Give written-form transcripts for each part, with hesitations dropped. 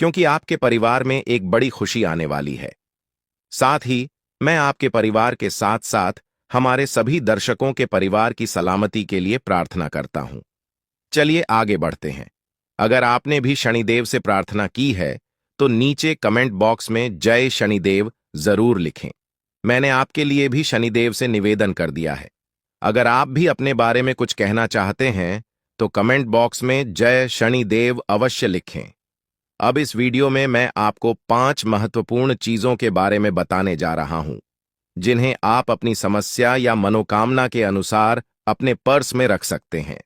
क्योंकि आपके परिवार में एक बड़ी खुशी आने वाली है। साथ ही मैं आपके परिवार के साथ साथ हमारे सभी दर्शकों के परिवार की सलामती के लिए प्रार्थना करता हूं। चलिए आगे बढ़ते हैं। अगर आपने भी शनिदेव से प्रार्थना की है तो नीचे कमेंट बॉक्स में जय शनिदेव जरूर लिखें। मैंने आपके लिए भी शनिदेव से निवेदन कर दिया है। अगर आप भी अपने बारे में कुछ कहना चाहते हैं तो कमेंट बॉक्स में जय शनिदेव अवश्य लिखें। अब इस वीडियो में मैं आपको 5 महत्वपूर्ण चीजों के बारे में बताने जा रहा हूं, जिन्हें आप अपनी समस्या या मनोकामना के अनुसार अपने पर्स में रख सकते हैं।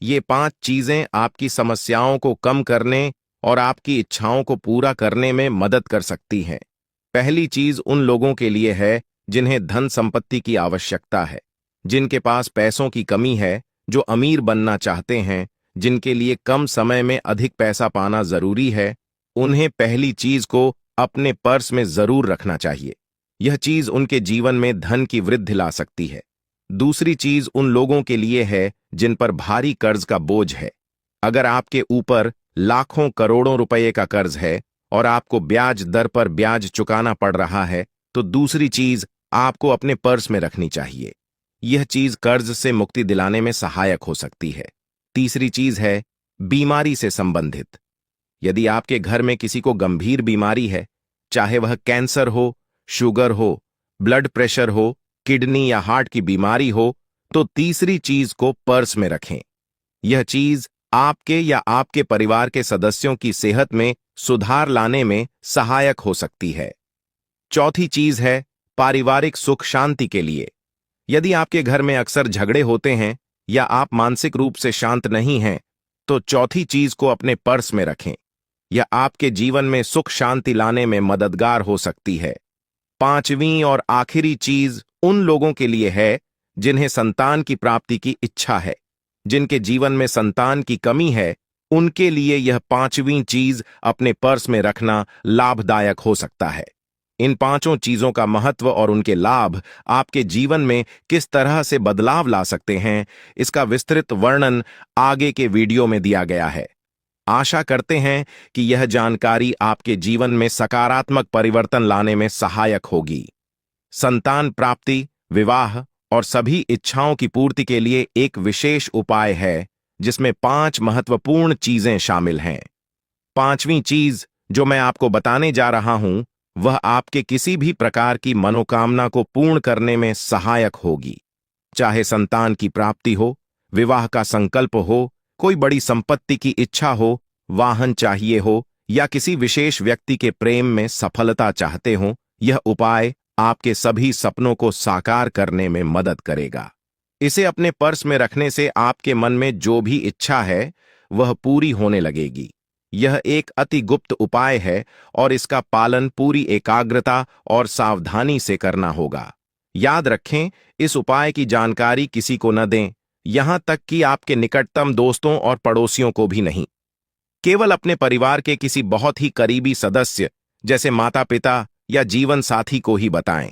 ये 5 चीजें आपकी समस्याओं को कम करने और आपकी इच्छाओं को पूरा करने में मदद कर सकती हैं। पहली चीज उन लोगों के लिए है जिन्हें धन संपत्ति की आवश्यकता है, जिनके पास पैसों की कमी है, जो अमीर बनना चाहते हैं, जिनके लिए कम समय में अधिक पैसा पाना जरूरी है। उन्हें पहली चीज को अपने पर्स में जरूर रखना चाहिए। यह चीज उनके जीवन में धन की वृद्धि ला सकती है। दूसरी चीज उन लोगों के लिए है जिन पर भारी कर्ज का बोझ है। अगर आपके ऊपर लाखों करोड़ों रुपए का कर्ज है और आपको ब्याज दर पर ब्याज चुकाना पड़ रहा है, तो दूसरी चीज आपको अपने पर्स में रखनी चाहिए। यह चीज कर्ज से मुक्ति दिलाने में सहायक हो सकती है। तीसरी चीज है बीमारी से संबंधित। यदि आपके घर में किसी को गंभीर बीमारी है, चाहे वह कैंसर हो, शुगर हो, ब्लड प्रेशर हो, किडनी या हार्ट की बीमारी हो, तो तीसरी चीज को पर्स में रखें। यह चीज आपके या आपके परिवार के सदस्यों की सेहत में सुधार लाने में सहायक हो सकती है। चौथी चीज है पारिवारिक सुख शांति के लिए। यदि आपके घर में अक्सर झगड़े होते हैं या आप मानसिक रूप से शांत नहीं हैं, तो चौथी चीज को अपने पर्स में रखें। यह आपके जीवन में सुख शांति लाने में मददगार हो सकती है। पांचवीं और आखिरी चीज उन लोगों के लिए है जिन्हें संतान की प्राप्ति की इच्छा है। जिनके जीवन में संतान की कमी है, उनके लिए यह पांचवीं चीज अपने पर्स में रखना लाभदायक हो सकता है। इन पांचों चीजों का महत्व और उनके लाभ आपके जीवन में किस तरह से बदलाव ला सकते हैं, इसका विस्तृत वर्णन आगे के वीडियो में दिया गया है। आशा करते हैं कि यह जानकारी आपके जीवन में सकारात्मक परिवर्तन लाने में सहायक होगी। संतान प्राप्ति, विवाह और सभी इच्छाओं की पूर्ति के लिए एक विशेष उपाय है जिसमें 5 महत्वपूर्ण चीजें शामिल हैं। पांचवीं चीज जो मैं आपको बताने जा रहा हूं, वह आपके किसी भी प्रकार की मनोकामना को पूर्ण करने में सहायक होगी। चाहे संतान की प्राप्ति हो, विवाह का संकल्प हो, कोई बड़ी संपत्ति की इच्छा हो, वाहन चाहिए हो या किसी विशेष व्यक्ति के प्रेम में सफलता चाहते हो, यह उपाय आपके सभी सपनों को साकार करने में मदद करेगा। इसे अपने पर्स में रखने से आपके मन में जो भी इच्छा है वह पूरी होने लगेगी। यह एक अति गुप्त उपाय है और इसका पालन पूरी एकाग्रता और सावधानी से करना होगा। याद रखें, इस उपाय की जानकारी किसी को न दें, यहां तक कि आपके निकटतम दोस्तों और पड़ोसियों को भी नहीं। केवल अपने परिवार के किसी बहुत ही करीबी सदस्य जैसे माता पिता या जीवन साथी को ही बताएं।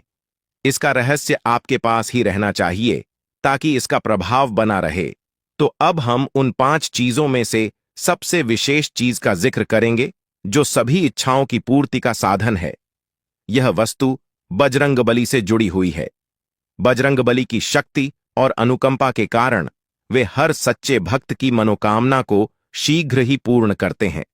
इसका रहस्य आपके पास ही रहना चाहिए ताकि इसका प्रभाव बना रहे। तो अब हम उन 5 चीजों में से सबसे विशेष चीज का जिक्र करेंगे जो सभी इच्छाओं की पूर्ति का साधन है। यह वस्तु बजरंगबली से जुड़ी हुई है। बजरंगबली की शक्ति और अनुकंपा के कारण वे हर सच्चे भक्त की मनोकामना को शीघ्र ही पूर्ण करते हैं।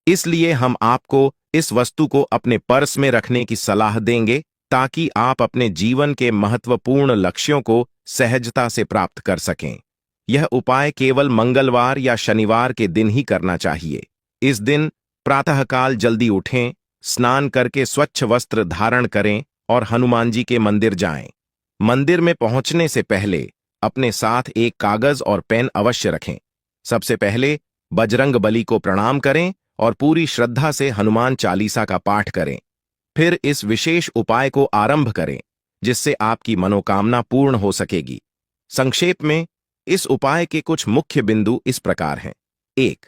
इसलिए हम आपको इस वस्तु को अपने पर्स में रखने की सलाह देंगे ताकि आप अपने जीवन के महत्वपूर्ण लक्ष्यों को सहजता से प्राप्त कर सकें। यह उपाय केवल मंगलवार या शनिवार के दिन ही करना चाहिए। इस दिन प्रातःकाल जल्दी उठें, स्नान करके स्वच्छ वस्त्र धारण करें और हनुमान जी के मंदिर जाएं। मंदिर में पहुंचने से पहले अपने साथ एक कागज और पेन अवश्य रखें। सबसे पहले बजरंगबली को प्रणाम करें और पूरी श्रद्धा से हनुमान चालीसा का पाठ करें। फिर इस विशेष उपाय को आरंभ करें जिससे आपकी मनोकामना पूर्ण हो सकेगी। संक्षेप में इस उपाय के कुछ मुख्य बिंदु इस प्रकार हैं। 1.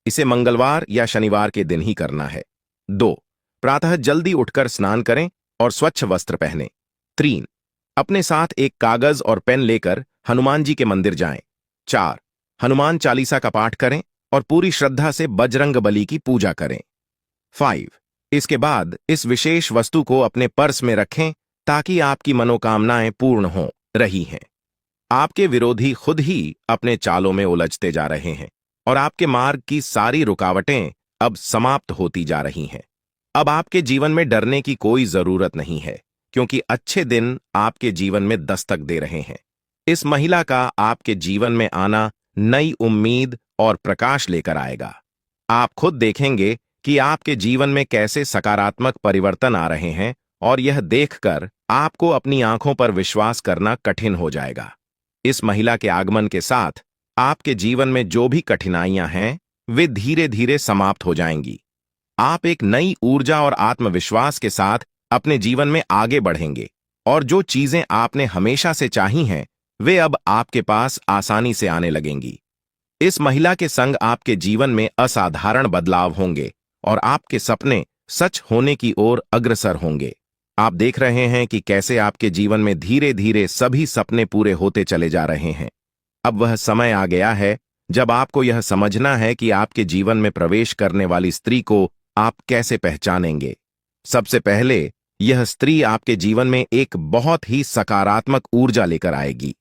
इसे मंगलवार या शनिवार के दिन ही करना है। 2. प्रातः जल्दी उठकर स्नान करें और स्वच्छ वस्त्र पहनें। 3. अपने साथ एक कागज और पेन लेकर हनुमान जी के मंदिर जाएं। 4. हनुमान चालीसा का पाठ करें और पूरी श्रद्धा से बजरंगबली की पूजा करें। 5। इसके बाद इस विशेष वस्तु को अपने पर्स में रखें ताकि आपकी मनोकामनाएं पूर्ण हो रही हैं। आपके विरोधी खुद ही अपने चालों में उलझते जा रहे हैं और आपके मार्ग की सारी रुकावटें अब समाप्त होती जा रही हैं। अब आपके जीवन में डरने की कोई जरूरत नहीं है, क्योंकि अच्छे दिन आपके जीवन में दस्तक दे रहे हैं। इस महिला का आपके जीवन में आना नई उम्मीद और प्रकाश लेकर आएगा। आप खुद देखेंगे कि आपके जीवन में कैसे सकारात्मक परिवर्तन आ रहे हैं और यह देखकर आपको अपनी आंखों पर विश्वास करना कठिन हो जाएगा। इस महिला के आगमन के साथ आपके जीवन में जो भी कठिनाइयां हैं, वे धीरे धीरे समाप्त हो जाएंगी। आप एक नई ऊर्जा और आत्मविश्वास के साथ अपने जीवन में आगे बढ़ेंगे और जो चीजें आपने हमेशा से चाही हैं, वे अब आपके पास आसानी से आने लगेंगी। इस महिला के संग आपके जीवन में असाधारण बदलाव होंगे और आपके सपने सच होने की ओर अग्रसर होंगे। आप देख रहे हैं कि कैसे आपके जीवन में धीरे धीरे सभी सपने पूरे होते चले जा रहे हैं। अब वह समय आ गया है जब आपको यह समझना है कि आपके जीवन में प्रवेश करने वाली स्त्री को आप कैसे पहचानेंगे। सबसे पहले, यह स्त्री आपके जीवन में एक बहुत ही सकारात्मक ऊर्जा लेकर आएगी।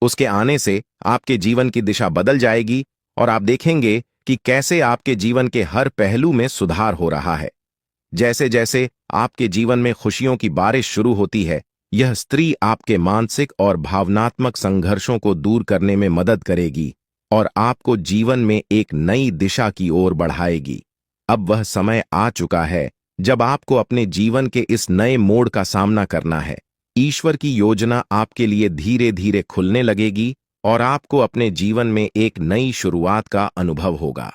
उसके आने से आपके जीवन की दिशा बदल जाएगी और आप देखेंगे कि कैसे आपके जीवन के हर पहलू में सुधार हो रहा है। जैसे जैसे आपके जीवन में खुशियों की बारिश शुरू होती है, यह स्त्री आपके मानसिक और भावनात्मक संघर्षों को दूर करने में मदद करेगी और आपको जीवन में एक नई दिशा की ओर बढ़ाएगी। अब वह समय आ चुका है जब आपको अपने जीवन के इस नए मोड़ का सामना करना है। ईश्वर की योजना आपके लिए धीरे धीरे खुलने लगेगी और आपको अपने जीवन में एक नई शुरुआत का अनुभव होगा।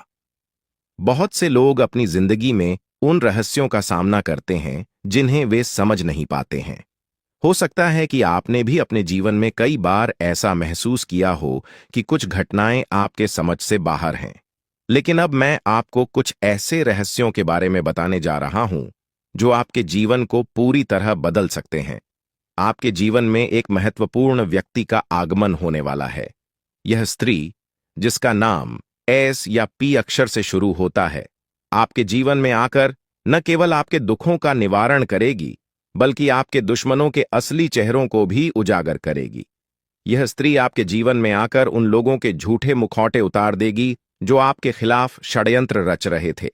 बहुत से लोग अपनी जिंदगी में उन रहस्यों का सामना करते हैं जिन्हें वे समझ नहीं पाते हैं। हो सकता है कि आपने भी अपने जीवन में कई बार ऐसा महसूस किया हो कि कुछ घटनाएं आपके समझ से बाहर हैं। लेकिन अब मैं आपको कुछ ऐसे रहस्यों के बारे में बताने जा रहा हूं जो आपके जीवन को पूरी तरह बदल सकते हैं। आपके जीवन में एक महत्वपूर्ण व्यक्ति का आगमन होने वाला है। यह स्त्री, जिसका नाम एस या पी अक्षर से शुरू होता है, आपके जीवन में आकर न केवल आपके दुखों का निवारण करेगी, बल्कि आपके दुश्मनों के असली चेहरों को भी उजागर करेगी। यह स्त्री आपके जीवन में आकर उन लोगों के झूठे मुखौटे उतार देगी जो आपके खिलाफ षड्यंत्र रच रहे थे।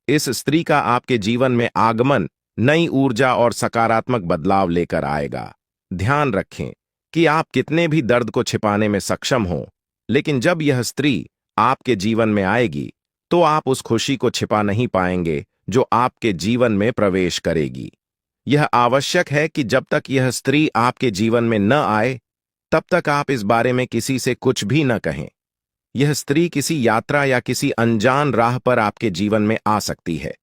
इस स्त्री का आपके जीवन में आगमन नई ऊर्जा और सकारात्मक बदलाव लेकर आएगा। ध्यान रखें कि आप कितने भी दर्द को छिपाने में सक्षम हों, लेकिन जब यह स्त्री आपके जीवन में आएगी तो आप उस खुशी को छिपा नहीं पाएंगे जो आपके जीवन में प्रवेश करेगी। यह आवश्यक है कि जब तक यह स्त्री आपके जीवन में न आए, तब तक आप इस बारे में किसी से कुछ भी न कहें। यह स्त्री किसी यात्रा या किसी अनजान राह पर आपके जीवन में आ सकती है।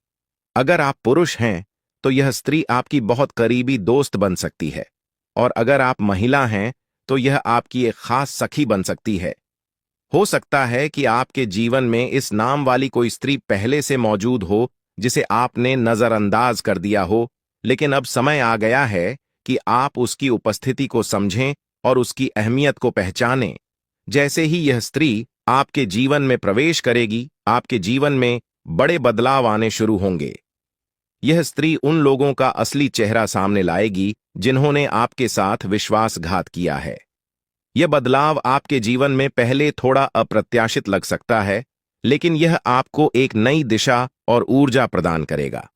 अगर आप पुरुष हैं तो यह स्त्री आपकी बहुत करीबी दोस्त बन सकती है, और अगर आप महिला हैं तो यह आपकी एक खास सखी बन सकती है। हो सकता है कि आपके जीवन में इस नाम वाली कोई स्त्री पहले से मौजूद हो जिसे आपने नजरअंदाज कर दिया हो, लेकिन अब समय आ गया है कि आप उसकी उपस्थिति को समझें और उसकी अहमियत को पहचानें। जैसे ही यह स्त्री आपके जीवन में प्रवेश करेगी, आपके जीवन में बड़े बदलाव आने शुरू होंगे। यह स्त्री उन लोगों का असली चेहरा सामने लाएगी जिन्होंने आपके साथ विश्वासघात किया है। यह बदलाव आपके जीवन में पहले थोड़ा अप्रत्याशित लग सकता है, लेकिन यह आपको एक नई दिशा और ऊर्जा प्रदान करेगा।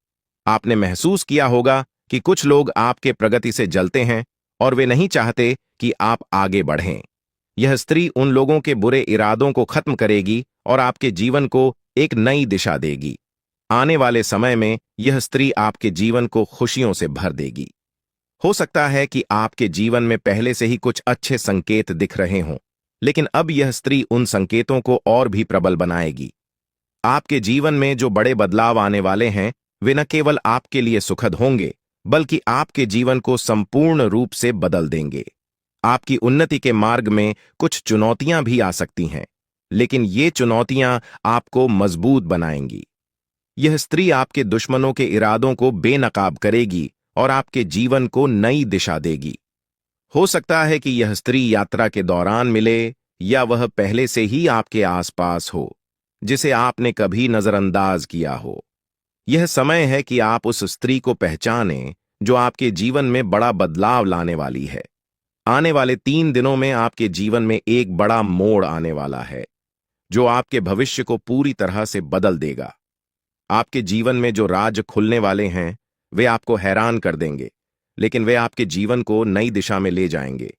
आपने महसूस किया होगा कि कुछ लोग आपके प्रगति से जलते हैं और वे नहीं चाहते कि आप आगे बढ़ें। यह स्त्री उन लोगों के बुरे इरादों को खत्म करेगी और आपके जीवन को एक नई दिशा देगी। आने वाले समय में यह स्त्री आपके जीवन को खुशियों से भर देगी। हो सकता है कि आपके जीवन में पहले से ही कुछ अच्छे संकेत दिख रहे हों, लेकिन अब यह स्त्री उन संकेतों को और भी प्रबल बनाएगी। आपके जीवन में जो बड़े बदलाव आने वाले हैं, वे न केवल आपके लिए सुखद होंगे, बल्कि आपके जीवन को संपूर्ण रूप से बदल देंगे। आपकी उन्नति के मार्ग में कुछ चुनौतियां भी आ सकती हैं, लेकिन ये चुनौतियां आपको मजबूत बनाएंगी। यह स्त्री आपके दुश्मनों के इरादों को बेनकाब करेगी और आपके जीवन को नई दिशा देगी। हो सकता है कि यह स्त्री यात्रा के दौरान मिले या वह पहले से ही आपके आसपास हो, जिसे आपने कभी नजरअंदाज किया हो। यह समय है कि आप उस स्त्री को पहचानें जो आपके जीवन में बड़ा बदलाव लाने वाली है। आने वाले 3 दिनों में आपके जीवन में एक बड़ा मोड़ आने वाला है जो आपके भविष्य को पूरी तरह से बदल देगा। आपके जीवन में जो राज खुलने वाले हैं वे आपको हैरान कर देंगे, लेकिन वे आपके जीवन को नई दिशा में ले जाएंगे।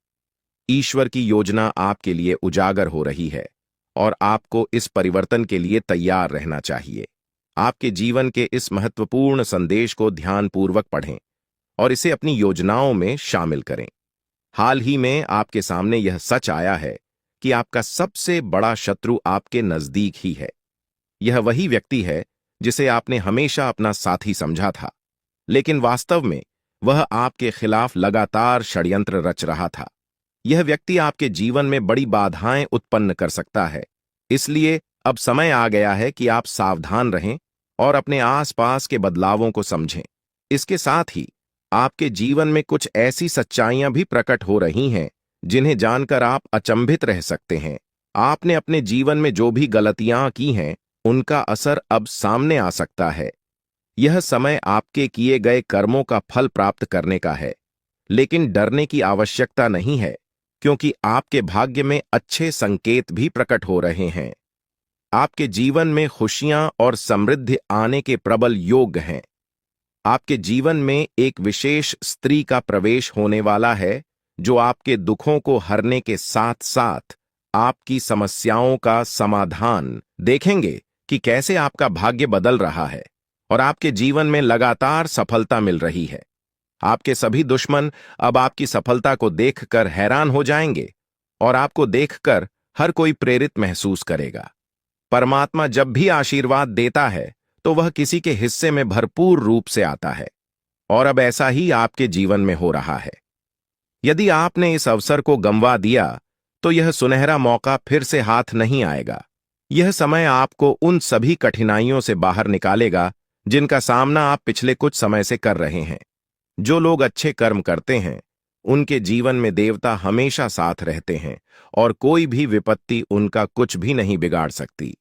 ईश्वर की योजना आपके लिए उजागर हो रही है और आपको इस परिवर्तन के लिए तैयार रहना चाहिए। आपके जीवन के इस महत्वपूर्ण संदेश को ध्यानपूर्वक पढ़ें और इसे अपनी योजनाओं में शामिल करें। हाल ही में आपके सामने यह सच आया है कि आपका सबसे बड़ा शत्रु आपके नजदीक ही है। यह वही व्यक्ति है जिसे आपने हमेशा अपना साथी समझा था, लेकिन वास्तव में वह आपके खिलाफ लगातार षड्यंत्र रच रहा था। यह व्यक्ति आपके जीवन में बड़ी बाधाएं उत्पन्न कर सकता है, इसलिए अब समय आ गया है कि आप सावधान रहें और अपने आसपास के बदलावों को समझें। इसके साथ ही आपके जीवन में कुछ ऐसी सच्चाइयां भी प्रकट हो रही हैं जिन्हें जानकर आप अचंभित रह सकते हैं। आपने अपने जीवन में जो भी गलतियां की हैं उनका असर अब सामने आ सकता है। यह समय आपके किए गए कर्मों का फल प्राप्त करने का है, लेकिन डरने की आवश्यकता नहीं है क्योंकि आपके भाग्य में अच्छे संकेत भी प्रकट हो रहे हैं। आपके जीवन में खुशियां और समृद्धि आने के प्रबल योग हैं। आपके जीवन में एक विशेष स्त्री का प्रवेश होने वाला है जो आपके दुखों को हरने के साथ साथ आपकी समस्याओं का समाधान देखेंगे कि कैसे आपका भाग्य बदल रहा है और आपके जीवन में लगातार सफलता मिल रही है। आपके सभी दुश्मन अब आपकी सफलता को देखकर हैरान हो जाएंगे और आपको देखकर हर कोई प्रेरित महसूस करेगा। परमात्मा जब भी आशीर्वाद देता है तो वह किसी के हिस्से में भरपूर रूप से आता है और अब ऐसा ही आपके जीवन में हो रहा है। यदि आपने इस अवसर को गंवा दिया तो यह सुनहरा मौका फिर से हाथ नहीं आएगा। यह समय आपको उन सभी कठिनाइयों से बाहर निकालेगा जिनका सामना आप पिछले कुछ समय से कर रहे हैं। जो लोग अच्छे कर्म करते हैं उनके जीवन में देवता हमेशा साथ रहते हैं और कोई भी विपत्ति उनका कुछ भी नहीं बिगाड़ सकती।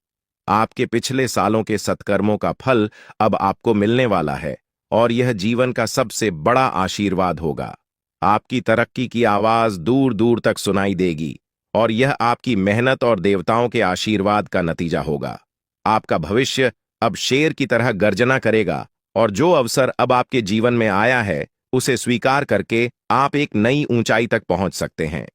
आपके पिछले सालों के सत्कर्मों का फल अब आपको मिलने वाला है और यह जीवन का सबसे बड़ा आशीर्वाद होगा। आपकी तरक्की की आवाज दूर दूर तक सुनाई देगी और यह आपकी मेहनत और देवताओं के आशीर्वाद का नतीजा होगा। आपका भविष्य अब शेर की तरह गर्जना करेगा और जो अवसर अब आपके जीवन में आया है उसे स्वीकार करके आप एक नई ऊंचाई तक पहुंच सकते हैं।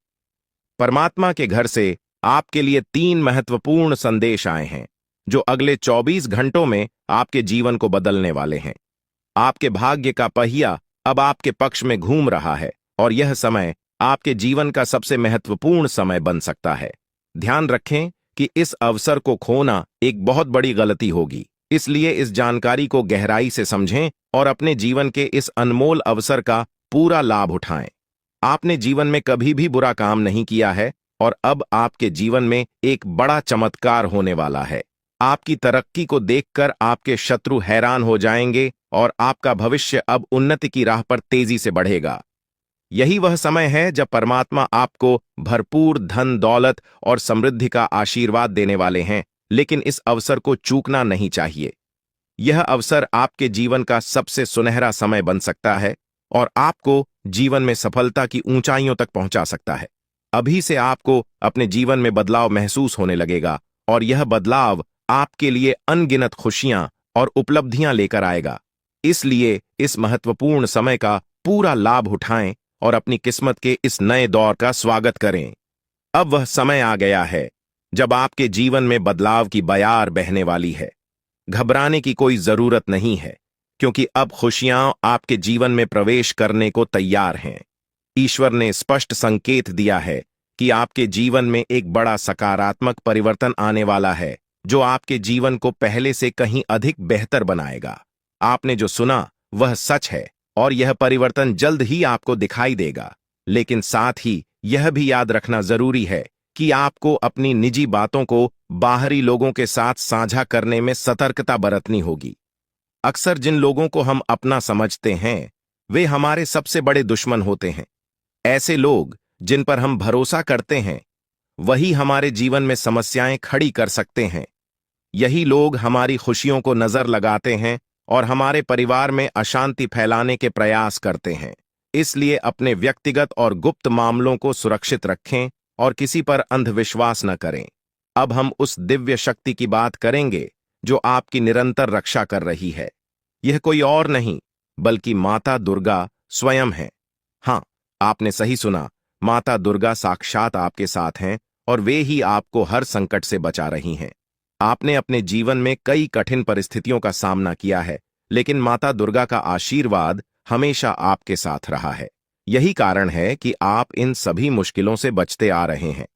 परमात्मा के घर से आपके लिए 3 महत्वपूर्ण संदेश आए हैं जो अगले 24 घंटों में आपके जीवन को बदलने वाले हैं। आपके भाग्य का पहिया अब आपके पक्ष में घूम रहा है और यह समय आपके जीवन का सबसे महत्वपूर्ण समय बन सकता है। ध्यान रखें कि इस अवसर को खोना एक बहुत बड़ी गलती होगी, इसलिए इस जानकारी को गहराई से समझें और अपने जीवन के इस अनमोल अवसर का पूरा लाभ उठाएं। आपने जीवन में कभी भी बुरा काम नहीं किया है और अब आपके जीवन में एक बड़ा चमत्कार होने वाला है। आपकी तरक्की को देखकर आपके शत्रु हैरान हो जाएंगे और आपका भविष्य अब उन्नति की राह पर तेजी से बढ़ेगा। यही वह समय है जब परमात्मा आपको भरपूर धन दौलत और समृद्धि का आशीर्वाद देने वाले हैं, लेकिन इस अवसर को चूकना नहीं चाहिए। यह अवसर आपके जीवन का सबसे सुनहरा समय बन सकता है और आपको जीवन में सफलता की ऊंचाइयों तक पहुंचा सकता है। अभी से आपको अपने जीवन में बदलाव महसूस होने लगेगा और यह बदलाव आपके लिए अनगिनत खुशियां और उपलब्धियां लेकर आएगा। इसलिए इस महत्वपूर्ण समय का पूरा लाभ उठाएं और अपनी किस्मत के इस नए दौर का स्वागत करें। अब वह समय आ गया है जब आपके जीवन में बदलाव की बयार बहने वाली है। घबराने की कोई जरूरत नहीं है क्योंकि अब खुशियां आपके जीवन में प्रवेश करने को तैयार हैं। ईश्वर ने स्पष्ट संकेत दिया है कि आपके जीवन में एक बड़ा सकारात्मक परिवर्तन आने वाला है जो आपके जीवन को पहले से कहीं अधिक बेहतर बनाएगा। आपने जो सुना वह सच है और यह परिवर्तन जल्द ही आपको दिखाई देगा, लेकिन साथ ही यह भी याद रखना जरूरी है कि आपको अपनी निजी बातों को बाहरी लोगों के साथ साझा करने में सतर्कता बरतनी होगी। अक्सर जिन लोगों को हम अपना समझते हैं वे हमारे सबसे बड़े दुश्मन होते हैं। ऐसे लोग जिन पर हम भरोसा करते हैं वही हमारे जीवन में समस्याएं खड़ी कर सकते हैं। यही लोग हमारी खुशियों को नजर लगाते हैं और हमारे परिवार में अशांति फैलाने के प्रयास करते हैं। इसलिए अपने व्यक्तिगत और गुप्त मामलों को सुरक्षित रखें और किसी पर अंधविश्वास न करें। अब हम उस दिव्य शक्ति की बात करेंगे जो आपकी निरंतर रक्षा कर रही है। यह कोई और नहीं बल्कि माता दुर्गा स्वयं है। हाँ, आपने सही सुना, माता दुर्गा साक्षात आपके साथ हैं और वे ही आपको हर संकट से बचा रही हैं। आपने अपने जीवन में कई कठिन परिस्थितियों का सामना किया है, लेकिन माता दुर्गा का आशीर्वाद हमेशा आपके साथ रहा है। यही कारण है कि आप इन सभी मुश्किलों से बचते आ रहे हैं।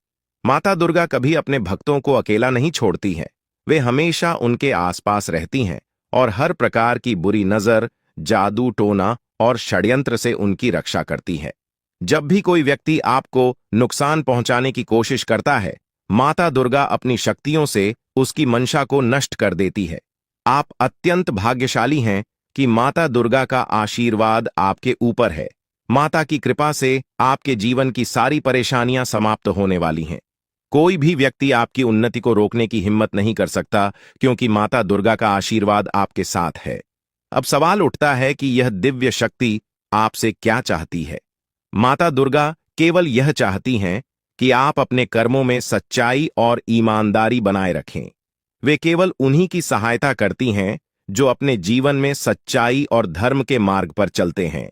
माता दुर्गा कभी अपने भक्तों को अकेला नहीं छोड़ती हैं। वे हमेशा उनके आसपास रहती हैं और हर प्रकार की बुरी नजर, जादू टोना और षड्यंत्र से उनकी रक्षा करती है। जब भी कोई व्यक्ति आपको नुकसान पहुंचाने की कोशिश करता है, माता दुर्गा अपनी शक्तियों से उसकी मंशा को नष्ट कर देती है। आप अत्यंत भाग्यशाली हैं कि माता दुर्गा का आशीर्वाद आपके ऊपर है। माता की कृपा से आपके जीवन की सारी परेशानियां समाप्त होने वाली हैं। कोई भी व्यक्ति आपकी उन्नति को रोकने की हिम्मत नहीं कर सकता, क्योंकि माता दुर्गा का आशीर्वाद आपके साथ है। अब सवाल उठता है कि यह दिव्य शक्ति आपसे क्या चाहती है। माता दुर्गा केवल यह चाहती हैं कि आप अपने कर्मों में सच्चाई और ईमानदारी बनाए रखें। वे केवल उन्हीं की सहायता करती हैं जो अपने जीवन में सच्चाई और धर्म के मार्ग पर चलते हैं।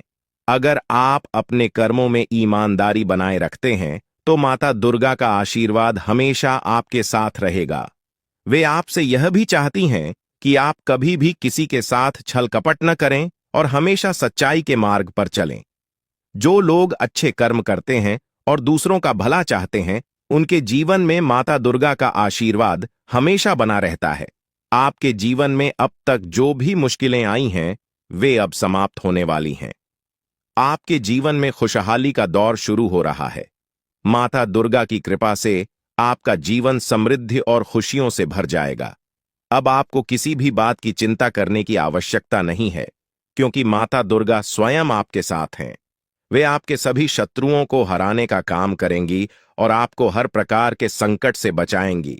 अगर आप अपने कर्मों में ईमानदारी बनाए रखते हैं तो माता दुर्गा का आशीर्वाद हमेशा आपके साथ रहेगा। वे आपसे यह भी चाहती हैं कि आप कभी भी किसी के साथ छल कपट न करें और हमेशा सच्चाई के मार्ग पर चलें। जो लोग अच्छे कर्म करते हैं और दूसरों का भला चाहते हैं, उनके जीवन में माता दुर्गा का आशीर्वाद हमेशा बना रहता है। आपके जीवन में अब तक जो भी मुश्किलें आई हैं, वे अब समाप्त होने वाली हैं। आपके जीवन में खुशहाली का दौर शुरू हो रहा है। माता दुर्गा की कृपा से आपका जीवन समृद्धि और खुशियों से भर जाएगा। अब आपको किसी भी बात की चिंता करने की आवश्यकता नहीं है, क्योंकि माता दुर्गा स्वयं आपके साथ हैं। वे आपके सभी शत्रुओं को हराने का काम करेंगी और आपको हर प्रकार के संकट से बचाएंगी।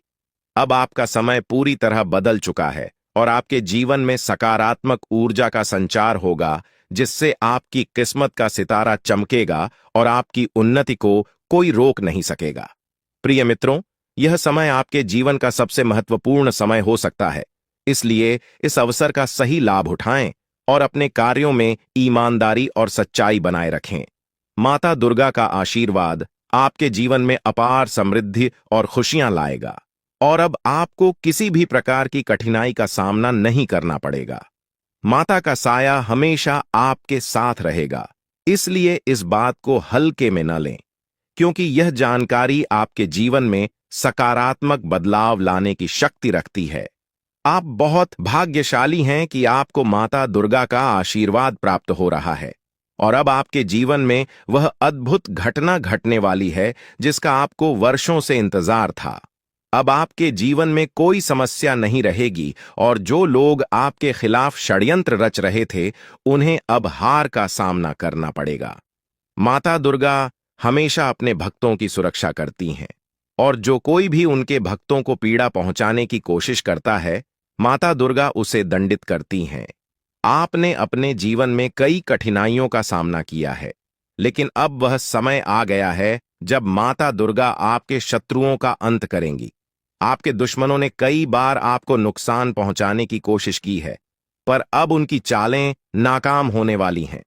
अब आपका समय पूरी तरह बदल चुका है और आपके जीवन में सकारात्मक ऊर्जा का संचार होगा, जिससे आपकी किस्मत का सितारा चमकेगा और आपकी उन्नति को कोई रोक नहीं सकेगा। प्रिय मित्रों, यह समय आपके जीवन का सबसे महत्वपूर्ण समय हो सकता है। इसलिए इस अवसर का सही लाभ उठाएं और अपने कार्यों में ईमानदारी और सच्चाई बनाए रखें। माता दुर्गा का आशीर्वाद आपके जीवन में अपार समृद्धि और खुशियां लाएगा और अब आपको किसी भी प्रकार की कठिनाई का सामना नहीं करना पड़ेगा। माता का साया हमेशा आपके साथ रहेगा। इसलिए इस बात को हल्के में न लें, क्योंकि यह जानकारी आपके जीवन में सकारात्मक बदलाव लाने की शक्ति रखती है। आप बहुत भाग्यशाली हैं कि आपको माता दुर्गा का आशीर्वाद प्राप्त हो रहा है और अब आपके जीवन में वह अद्भुत घटना घटने वाली है जिसका आपको वर्षों से इंतजार था। अब आपके जीवन में कोई समस्या नहीं रहेगी और जो लोग आपके खिलाफ षड्यंत्र रच रहे थे, उन्हें अब हार का सामना करना पड़ेगा। माता दुर्गा हमेशा अपने भक्तों की सुरक्षा करती हैं और जो कोई भी उनके भक्तों को पीड़ा पहुंचाने की कोशिश करता है, माता दुर्गा उसे दंडित करती हैं। आपने अपने जीवन में कई कठिनाइयों का सामना किया है, लेकिन अब वह समय आ गया है जब माता दुर्गा आपके शत्रुओं का अंत करेंगी। आपके दुश्मनों ने कई बार आपको नुकसान पहुंचाने की कोशिश की है, पर अब उनकी चालें नाकाम होने वाली हैं।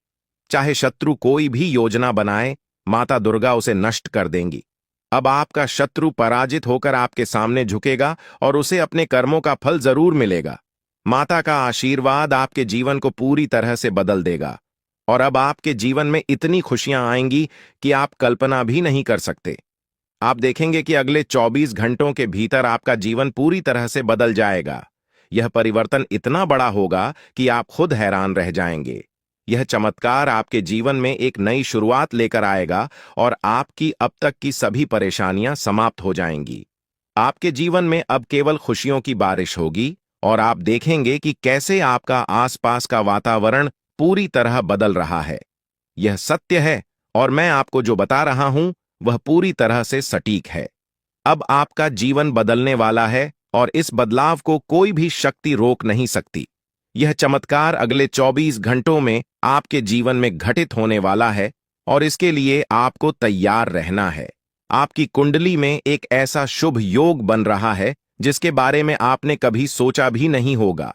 चाहे शत्रु कोई भी योजना बनाए, माता दुर्गा उसे नष्ट कर देंगी। अब आपका शत्रु पराजित होकर आपके सामने झुकेगा और उसे अपने कर्मों का फल जरूर मिलेगा। माता का आशीर्वाद आपके जीवन को पूरी तरह से बदल देगा और अब आपके जीवन में इतनी खुशियां आएंगी कि आप कल्पना भी नहीं कर सकते। आप देखेंगे कि अगले 24 घंटों के भीतर आपका जीवन पूरी तरह से बदल जाएगा। यह परिवर्तन इतना बड़ा होगा कि आप खुद हैरान रह जाएंगे। यह चमत्कार आपके जीवन में एक नई शुरुआत लेकर आएगा और आपकी अब तक की सभी परेशानियां समाप्त हो जाएंगी। आपके जीवन में अब केवल खुशियों की बारिश होगी और आप देखेंगे कि कैसे आपका आसपास का वातावरण पूरी तरह बदल रहा है। यह सत्य है और मैं आपको जो बता रहा हूं वह पूरी तरह से सटीक है। अब आपका जीवन बदलने वाला है और इस बदलाव को कोई भी शक्ति रोक नहीं सकती। यह चमत्कार अगले 24 घंटों में आपके जीवन में घटित होने वाला है और इसके लिए आपको तैयार रहना है। आपकी कुंडली में एक ऐसा शुभ योग बन रहा है जिसके बारे में आपने कभी सोचा भी नहीं होगा।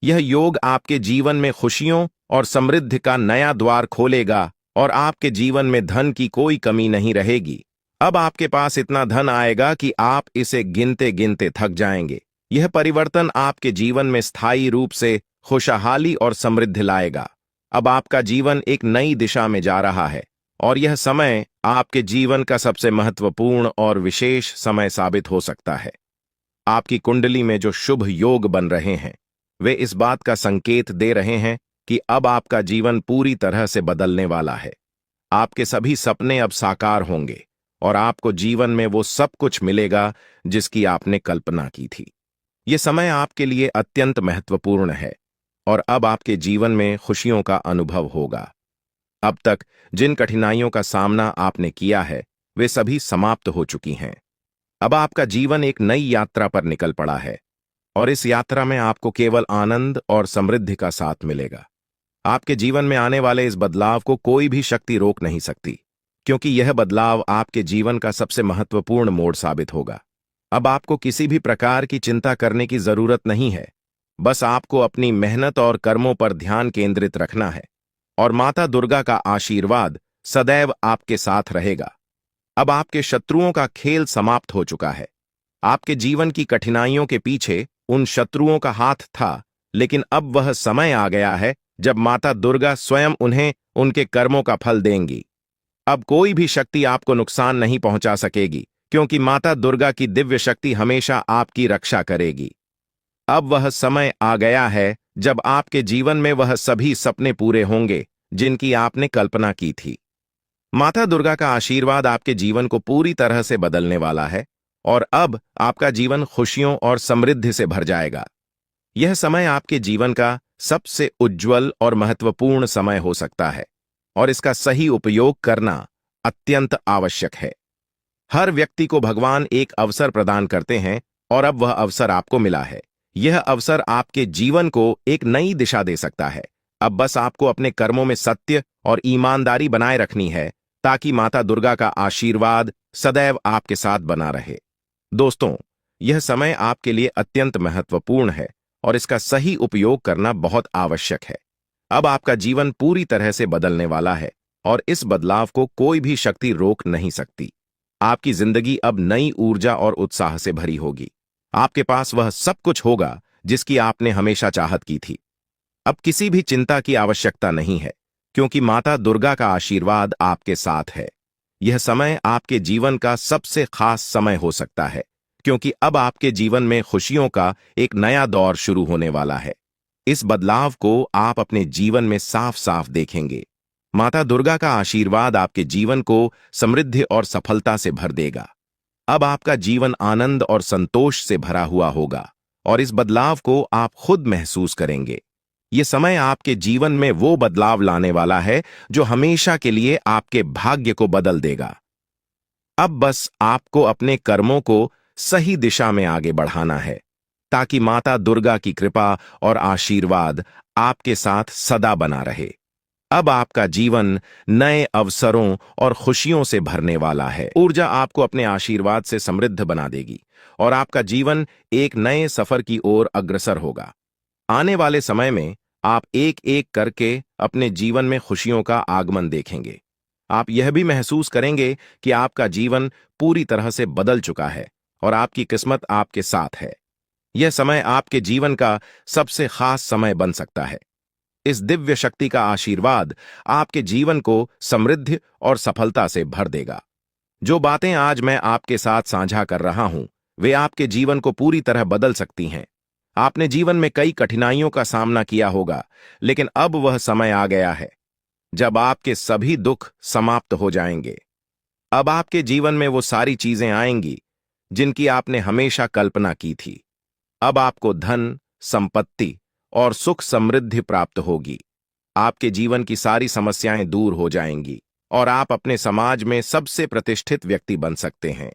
यह योग आपके जीवन में खुशियों और समृद्धि का नया द्वार खोलेगा और आपके जीवन में धन की कोई कमी नहीं रहेगी। अब आपके पास इतना धन आएगा कि आप इसे गिनते गिनते थक जाएंगे। यह परिवर्तन आपके जीवन में स्थायी रूप से खुशहाली और समृद्धि लाएगा। अब आपका जीवन एक नई दिशा में जा रहा है और यह समय आपके जीवन का सबसे महत्वपूर्ण और विशेष समय साबित हो सकता है। आपकी कुंडली में जो शुभ योग बन रहे हैं वे इस बात का संकेत दे रहे हैं कि अब आपका जीवन पूरी तरह से बदलने वाला है। आपके सभी सपने अब साकार होंगे और आपको जीवन में वो सब कुछ मिलेगा जिसकी आपने कल्पना की थी। ये समय आपके लिए अत्यंत महत्वपूर्ण है और अब आपके जीवन में खुशियों का अनुभव होगा। अब तक जिन कठिनाइयों का सामना आपने किया है वे सभी समाप्त हो चुकी हैं। अब आपका जीवन एक नई यात्रा पर निकल पड़ा है और इस यात्रा में आपको केवल आनंद और समृद्धि का साथ मिलेगा। आपके जीवन में आने वाले इस बदलाव को कोई भी शक्ति रोक नहीं सकती, क्योंकि यह बदलाव आपके जीवन का सबसे महत्वपूर्ण मोड़ साबित होगा। अब आपको किसी भी प्रकार की चिंता करने की जरूरत नहीं है। बस आपको अपनी मेहनत और कर्मों पर ध्यान केंद्रित रखना है और माता दुर्गा का आशीर्वाद सदैव आपके साथ रहेगा। अब आपके शत्रुओं का खेल समाप्त हो चुका है। आपके जीवन की कठिनाइयों के पीछे उन शत्रुओं का हाथ था, लेकिन अब वह समय आ गया है जब माता दुर्गा स्वयं उन्हें उनके कर्मों का फल देंगी। अब कोई भी शक्ति आपको नुकसान नहीं पहुंचा सकेगी, क्योंकि माता दुर्गा की दिव्य शक्ति हमेशा आपकी रक्षा करेगी। अब वह समय आ गया है जब आपके जीवन में वह सभी सपने पूरे होंगे जिनकी आपने कल्पना की थी। माता दुर्गा का आशीर्वाद आपके जीवन को पूरी तरह से बदलने वाला है और अब आपका जीवन खुशियों और समृद्धि से भर जाएगा। यह समय आपके जीवन का सबसे उज्जवल और महत्वपूर्ण समय हो सकता है और इसका सही उपयोग करना अत्यंत आवश्यक है। हर व्यक्ति को भगवान एक अवसर प्रदान करते हैं और अब वह अवसर आपको मिला है। यह अवसर आपके जीवन को एक नई दिशा दे सकता है। अब बस आपको अपने कर्मों में सत्य और ईमानदारी बनाए रखनी है ताकि माता दुर्गा का आशीर्वाद सदैव आपके साथ बना रहे। दोस्तों, यह समय आपके लिए अत्यंत महत्वपूर्ण है और इसका सही उपयोग करना बहुत आवश्यक है। अब आपका जीवन पूरी तरह से बदलने वाला है और इस बदलाव को कोई भी शक्ति रोक नहीं सकती। आपकी जिंदगी अब नई ऊर्जा और उत्साह से भरी होगी। आपके पास वह सब कुछ होगा जिसकी आपने हमेशा चाहत की थी। अब किसी भी चिंता की आवश्यकता नहीं है, क्योंकि माता दुर्गा का आशीर्वाद आपके साथ है। यह समय आपके जीवन का सबसे खास समय हो सकता है, क्योंकि अब आपके जीवन में खुशियों का एक नया दौर शुरू होने वाला है। इस बदलाव को आप अपने जीवन में साफ साफ देखेंगे। माता दुर्गा का आशीर्वाद आपके जीवन को समृद्धि और सफलता से भर देगा। अब आपका जीवन आनंद और संतोष से भरा हुआ होगा और इस बदलाव को आप खुद महसूस करेंगे। ये समय आपके जीवन में वो बदलाव लाने वाला है जो हमेशा के लिए आपके भाग्य को बदल देगा। अब बस आपको अपने कर्मों को सही दिशा में आगे बढ़ाना है ताकि माता दुर्गा की कृपा और आशीर्वाद आपके साथ सदा बना रहे। अब आपका जीवन नए अवसरों और खुशियों से भरने वाला है। ऊर्जा आपको अपने आशीर्वाद से समृद्ध बना देगी और आपका जीवन एक नए सफर की ओर अग्रसर होगा। आने वाले समय में आप एक एक करके अपने जीवन में खुशियों का आगमन देखेंगे। आप यह भी महसूस करेंगे कि आपका जीवन पूरी तरह से बदल चुका है और आपकी किस्मत आपके साथ है। यह समय आपके जीवन का सबसे खास समय बन सकता है। इस दिव्य शक्ति का आशीर्वाद आपके जीवन को समृद्धि और सफलता से भर देगा। जो बातें आज मैं आपके साथ साझा कर रहा हूं, वे आपके जीवन को पूरी तरह बदल सकती हैं। आपने जीवन में कई कठिनाइयों का सामना किया होगा, लेकिन अब वह समय आ गया है जब आपके सभी दुख समाप्त हो जाएंगे। अब आपके जीवन में वो सारी चीजें आएंगी जिनकी आपने हमेशा कल्पना की थी। अब आपको धन, संपत्ति और सुख समृद्धि प्राप्त होगी। आपके जीवन की सारी समस्याएं दूर हो जाएंगी और आप अपने समाज में सबसे प्रतिष्ठित व्यक्ति बन सकते हैं।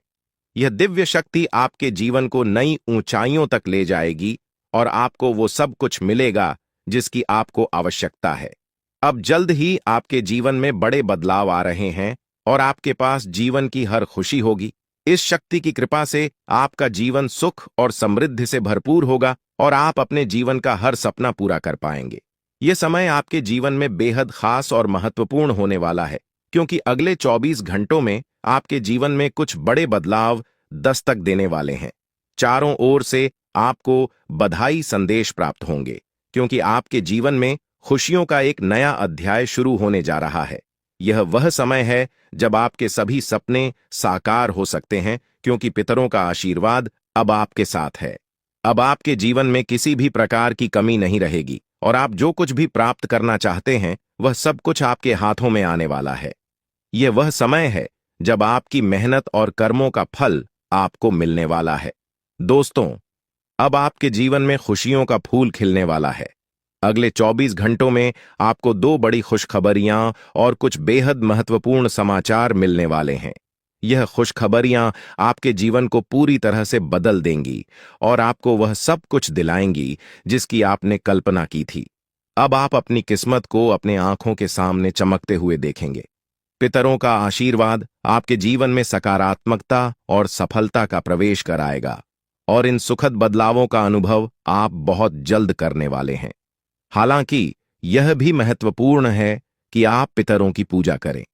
यह दिव्य शक्ति आपके जीवन को नई ऊंचाइयों तक ले जाएगी और आपको वो सब कुछ मिलेगा जिसकी आपको आवश्यकता है। अब जल्द ही आपके जीवन में बड़े बदलाव आ रहे हैं और आपके पास जीवन की हर खुशी होगी। इस शक्ति की कृपा से आपका जीवन सुख और समृद्धि से भरपूर होगा और आप अपने जीवन का हर सपना पूरा कर पाएंगे। यह समय आपके जीवन में बेहद खास और महत्वपूर्ण होने वाला है, क्योंकि अगले 24 घंटों में आपके जीवन में कुछ बड़े बदलाव दस्तक देने वाले हैं। चारों ओर से आपको बधाई संदेश प्राप्त होंगे, क्योंकि आपके जीवन में खुशियों का एक नया अध्याय शुरू होने जा रहा है। यह वह समय है जब आपके सभी सपने साकार हो सकते हैं, क्योंकि पितरों का आशीर्वाद अब आपके साथ है। अब आपके जीवन में किसी भी प्रकार की कमी नहीं रहेगी और आप जो कुछ भी प्राप्त करना चाहते हैं वह सब कुछ आपके हाथों में आने वाला है। यह वह समय है जब आपकी मेहनत और कर्मों का फल आपको मिलने वाला है। दोस्तों, अब आपके जीवन में खुशियों का फूल खिलने वाला है। अगले 24 घंटों में आपको दो बड़ी खुशखबरियां और कुछ बेहद महत्वपूर्ण समाचार मिलने वाले हैं। यह खुशखबरियां आपके जीवन को पूरी तरह से बदल देंगी और आपको वह सब कुछ दिलाएंगी जिसकी आपने कल्पना की थी। अब आप अपनी किस्मत को अपने आंखों के सामने चमकते हुए देखेंगे। पितरों का आशीर्वाद आपके जीवन में सकारात्मकता और सफलता का प्रवेश कराएगा और इन सुखद बदलावों का अनुभव आप बहुत जल्द करने वाले हैं। हालांकि यह भी महत्वपूर्ण है कि आप पितरों की पूजा करें।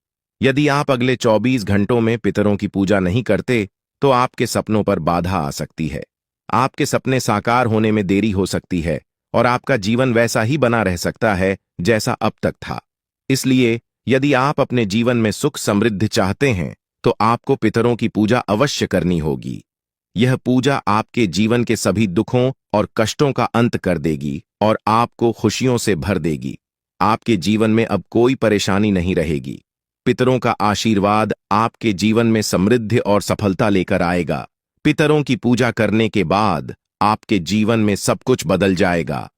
यदि आप अगले 24 घंटों में पितरों की पूजा नहीं करते तो आपके सपनों पर बाधा आ सकती है। आपके सपने साकार होने में देरी हो सकती है और आपका जीवन वैसा ही बना रह सकता है जैसा अब तक था। इसलिए यदि आप अपने जीवन में सुख समृद्धि चाहते हैं तो आपको पितरों की पूजा अवश्य करनी होगी। यह पूजा आपके जीवन के सभी दुखों और कष्टों का अंत कर देगी और आपको खुशियों से भर देगी। आपके जीवन में अब कोई परेशानी नहीं रहेगी। पितरों का आशीर्वाद आपके जीवन में समृद्धि और सफलता लेकर आएगा। पितरों की पूजा करने के बाद आपके जीवन में सब कुछ बदल जाएगा।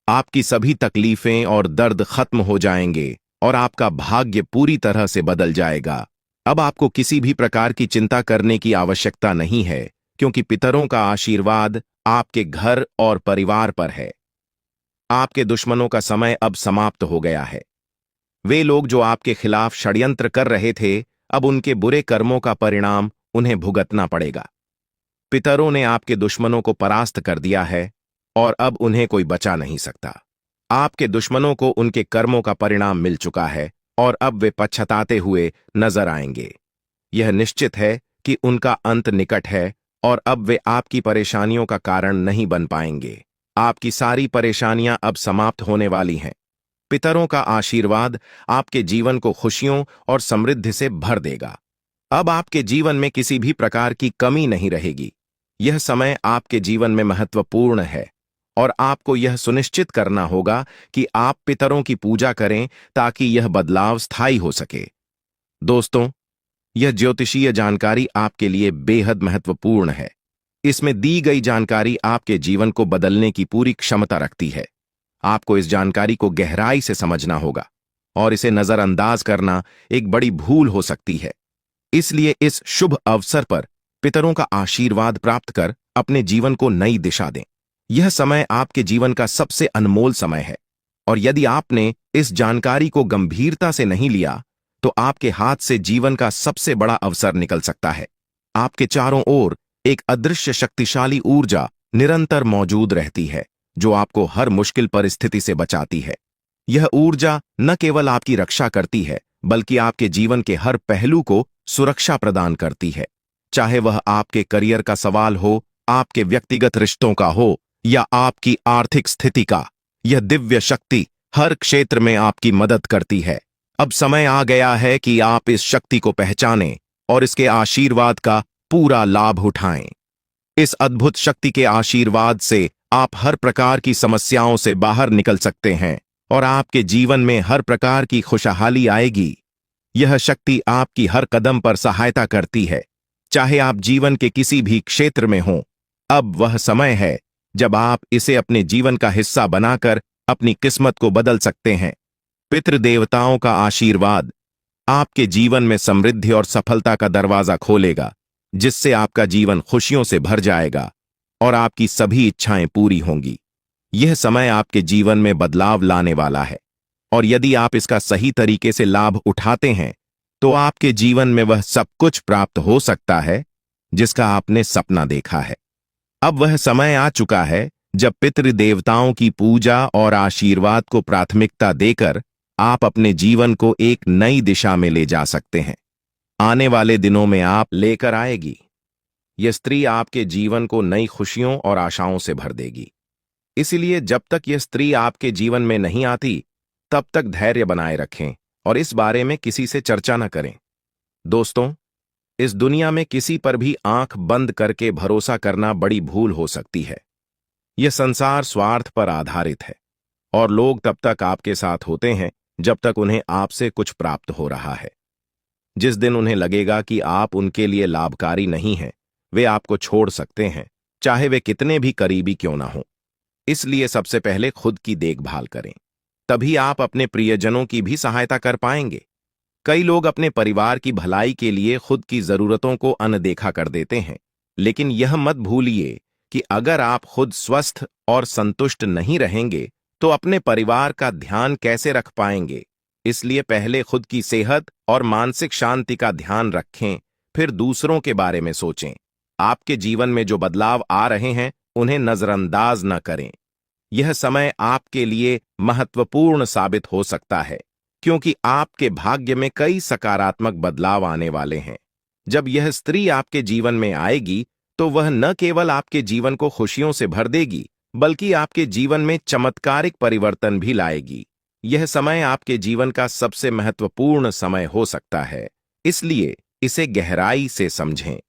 आपकी सभी तकलीफें और दर्द खत्म हो जाएंगे और आपका भाग्य पूरी तरह से बदल जाएगा। अब आपको किसी भी प्रकार की चिंता करने की आवश्यकता नहीं है, क्योंकि पितरों का आशीर्वाद आपके घर और परिवार पर है। आपके दुश्मनों का समय अब समाप्त हो गया है। वे लोग जो आपके खिलाफ षड्यंत्र कर रहे थे, अब उनके बुरे कर्मों का परिणाम उन्हें भुगतना पड़ेगा। पितरों ने आपके दुश्मनों को परास्त कर दिया है और अब उन्हें कोई बचा नहीं सकता। आपके दुश्मनों को उनके कर्मों का परिणाम मिल चुका है और अब वे पछताते हुए नजर आएंगे। यह निश्चित है कि उनका अंत निकट है और अब वे आपकी परेशानियों का कारण नहीं बन पाएंगे। आपकी सारी परेशानियां अब समाप्त होने वाली हैं। पितरों का आशीर्वाद आपके जीवन को खुशियों और समृद्धि से भर देगा। अब आपके जीवन में किसी भी प्रकार की कमी नहीं रहेगी। यह समय आपके जीवन में महत्वपूर्ण है और आपको यह सुनिश्चित करना होगा कि आप पितरों की पूजा करें ताकि यह बदलाव स्थायी हो सके। दोस्तों, यह ज्योतिषीय जानकारी आपके लिए बेहद महत्वपूर्ण है। इसमें दी गई जानकारी आपके जीवन को बदलने की पूरी क्षमता रखती है। आपको इस जानकारी को गहराई से समझना होगा और इसे नजरअंदाज करना एक बड़ी भूल हो सकती है। इसलिए इस शुभ अवसर पर पितरों का आशीर्वाद प्राप्त कर अपने जीवन को नई दिशा दें। यह समय आपके जीवन का सबसे अनमोल समय है और यदि आपने इस जानकारी को गंभीरता से नहीं लिया तो आपके हाथ से जीवन का सबसे बड़ा अवसर निकल सकता है। आपके चारों ओर एक अदृश्य शक्तिशाली ऊर्जा निरंतर मौजूद रहती है जो आपको हर मुश्किल परिस्थिति से बचाती है। यह ऊर्जा न केवल आपकी रक्षा करती है बल्कि आपके जीवन के हर पहलू को सुरक्षा प्रदान करती है। चाहे वह आपके करियर का सवाल हो, आपके व्यक्तिगत रिश्तों का हो या आपकी आर्थिक स्थिति का, यह दिव्य शक्ति हर क्षेत्र में आपकी मदद करती है। अब समय आ गया है कि आप इस शक्ति को पहचानें और इसके आशीर्वाद का पूरा लाभ उठाएं। इस अद्भुत शक्ति के आशीर्वाद से आप हर प्रकार की समस्याओं से बाहर निकल सकते हैं और आपके जीवन में हर प्रकार की खुशहाली आएगी। यह शक्ति आपकी हर कदम पर सहायता करती है, चाहे आप जीवन के किसी भी क्षेत्र में हों। अब वह समय है जब आप इसे अपने जीवन का हिस्सा बनाकर अपनी किस्मत को बदल सकते हैं। पितृदेवताओं का आशीर्वाद आपके जीवन में समृद्धि और सफलता का दरवाजा खोलेगा, जिससे आपका जीवन खुशियों से भर जाएगा और आपकी सभी इच्छाएं पूरी होंगी। यह समय आपके जीवन में बदलाव लाने वाला है, और यदि आप इसका सही तरीके से लाभ उठाते हैं तो आपके जीवन में वह सब कुछ प्राप्त हो सकता है जिसका आपने सपना देखा है। अब वह समय आ चुका है जब पितृदेवताओं की पूजा और आशीर्वाद को प्राथमिकता देकर आप अपने जीवन को एक नई दिशा में ले जा सकते हैं। आने वाले दिनों में आप लेकर आएगी। यह स्त्री आपके जीवन को नई खुशियों और आशाओं से भर देगी। इसलिए जब तक यह स्त्री आपके जीवन में नहीं आती, तब तक धैर्य बनाए रखें और इस बारे में किसी से चर्चा न करें। दोस्तों, इस दुनिया में किसी पर भी आंख बंद करके भरोसा करना बड़ी भूल हो सकती है। यह संसार स्वार्थ पर आधारित है और लोग तब तक आपके साथ होते हैं जब तक उन्हें आपसे कुछ प्राप्त हो रहा है। जिस दिन उन्हें लगेगा कि आप उनके लिए लाभकारी नहीं हैं, वे आपको छोड़ सकते हैं, चाहे वे कितने भी करीबी क्यों ना हों। इसलिए सबसे पहले खुद की देखभाल करें, तभी आप अपने प्रियजनों की भी सहायता कर पाएंगे। कई लोग अपने परिवार की भलाई के लिए खुद की जरूरतों को अनदेखा कर देते हैं, लेकिन यह मत भूलिए कि अगर आप खुद स्वस्थ और संतुष्ट नहीं रहेंगे तो अपने परिवार का ध्यान कैसे रख पाएंगे। इसलिए पहले खुद की सेहत और मानसिक शांति का ध्यान रखें, फिर दूसरों के बारे में सोचें। आपके जीवन में जो बदलाव आ रहे हैं उन्हें नजरअंदाज न करें। यह समय आपके लिए महत्वपूर्ण साबित हो सकता है, क्योंकि आपके भाग्य में कई सकारात्मक बदलाव आने वाले हैं। जब यह स्त्री आपके जीवन में आएगी तो वह न केवल आपके जीवन को खुशियों से भर देगी, बल्कि आपके जीवन में चमत्कारिक परिवर्तन भी लाएगी। यह समय आपके जीवन का सबसे महत्वपूर्ण समय हो सकता है, इसलिए इसे गहराई से समझें।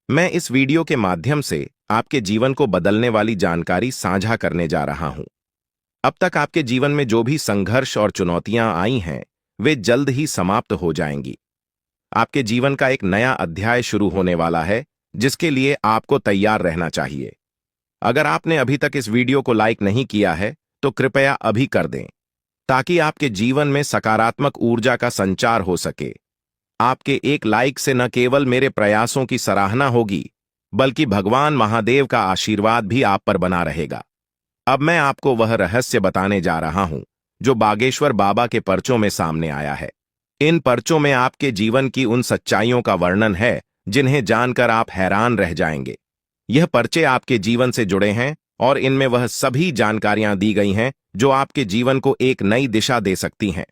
मैं इस वीडियो के माध्यम से आपके जीवन को बदलने वाली जानकारी साझा करने जा रहा हूं। अब तक आपके जीवन में जो भी संघर्ष और चुनौतियां आई हैं, वे जल्द ही समाप्त हो जाएंगी। आपके जीवन का एक नया अध्याय शुरू होने वाला है, जिसके लिए आपको तैयार रहना चाहिए। अगर आपने अभी तक इस वीडियो को लाइक नहीं किया है, तो कृपया अभी कर दें, ताकि आपके जीवन में सकारात्मक ऊर्जा का संचार हो सके। आपके एक लाइक से न केवल मेरे प्रयासों की सराहना होगी, बल्कि भगवान महादेव का आशीर्वाद भी आप पर बना रहेगा। अब मैं आपको वह रहस्य बताने जा रहा हूं जो बागेश्वर बाबा के पर्चों में सामने आया है। इन पर्चों में आपके जीवन की उन सच्चाइयों का वर्णन है जिन्हें जानकर आप हैरान रह जाएंगे। यह पर्चे आपके जीवन से जुड़े हैं और इनमें वह सभी जानकारियां दी गई हैं जो आपके जीवन को एक नई दिशा दे सकती हैं।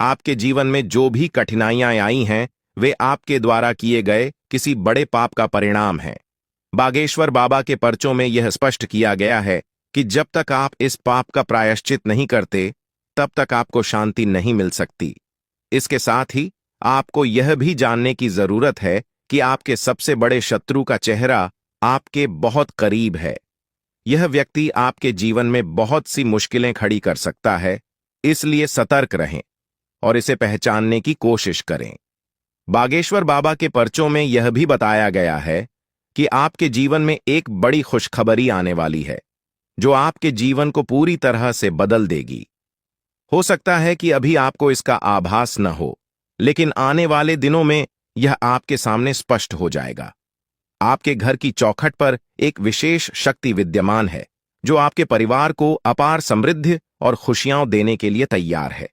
आपके जीवन में जो भी कठिनाइयां आई हैं, वे आपके द्वारा किए गए किसी बड़े पाप का परिणाम है। बागेश्वर बाबा के पर्चों में यह स्पष्ट किया गया है कि जब तक आप इस पाप का प्रायश्चित नहीं करते, तब तक आपको शांति नहीं मिल सकती। इसके साथ ही आपको यह भी जानने की जरूरत है कि आपके सबसे बड़े शत्रु का चेहरा आपके बहुत करीब है। यह व्यक्ति आपके जीवन में बहुत सी मुश्किलें खड़ी कर सकता है, इसलिए सतर्क रहें और इसे पहचानने की कोशिश करें। बागेश्वर बाबा के पर्चों में यह भी बताया गया है कि आपके जीवन में एक बड़ी खुशखबरी आने वाली है, जो आपके जीवन को पूरी तरह से बदल देगी। हो सकता है कि अभी आपको इसका आभास न हो, लेकिन आने वाले दिनों में यह आपके सामने स्पष्ट हो जाएगा। आपके घर की चौखट पर एक विशेष शक्ति विद्यमान है, जो आपके परिवार को अपार समृद्धि और खुशियां देने के लिए तैयार है।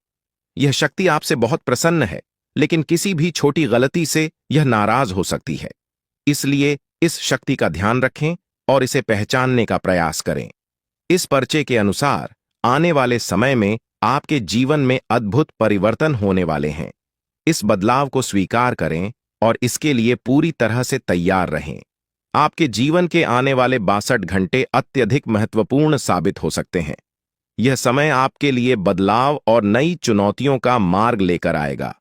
यह शक्ति आपसे बहुत प्रसन्न है, लेकिन किसी भी छोटी गलती से यह नाराज हो सकती है। इसलिए इस शक्ति का ध्यान रखें और इसे पहचानने का प्रयास करें। इस पर्चे के अनुसार आने वाले समय में आपके जीवन में अद्भुत परिवर्तन होने वाले हैं। इस बदलाव को स्वीकार करें और इसके लिए पूरी तरह से तैयार रहें। आपके जीवन के आने वाले 62 घंटे अत्यधिक महत्वपूर्ण साबित हो सकते हैं। यह समय आपके लिए बदलाव और नई चुनौतियों का मार्ग लेकर आएगा।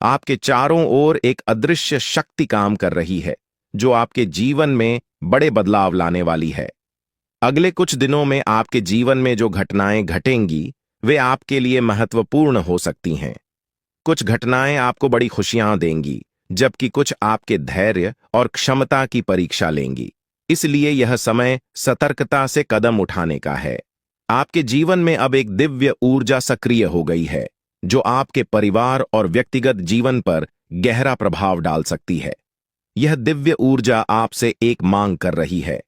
आपके चारों ओर एक अदृश्य शक्ति काम कर रही है, जो आपके जीवन में बड़े बदलाव लाने वाली है। अगले कुछ दिनों में आपके जीवन में जो घटनाएं घटेंगी, वे आपके लिए महत्वपूर्ण हो सकती हैं। कुछ घटनाएं आपको बड़ी खुशियां देंगी, जबकि कुछ आपके धैर्य और क्षमता की परीक्षा लेंगी। इसलिए यह समय सतर्कता से कदम उठाने का है। आपके जीवन में अब एक दिव्य ऊर्जा सक्रिय हो गई है, जो आपके परिवार और व्यक्तिगत जीवन पर गहरा प्रभाव डाल सकती है। यह दिव्य ऊर्जा आपसे एक मांग कर रही है।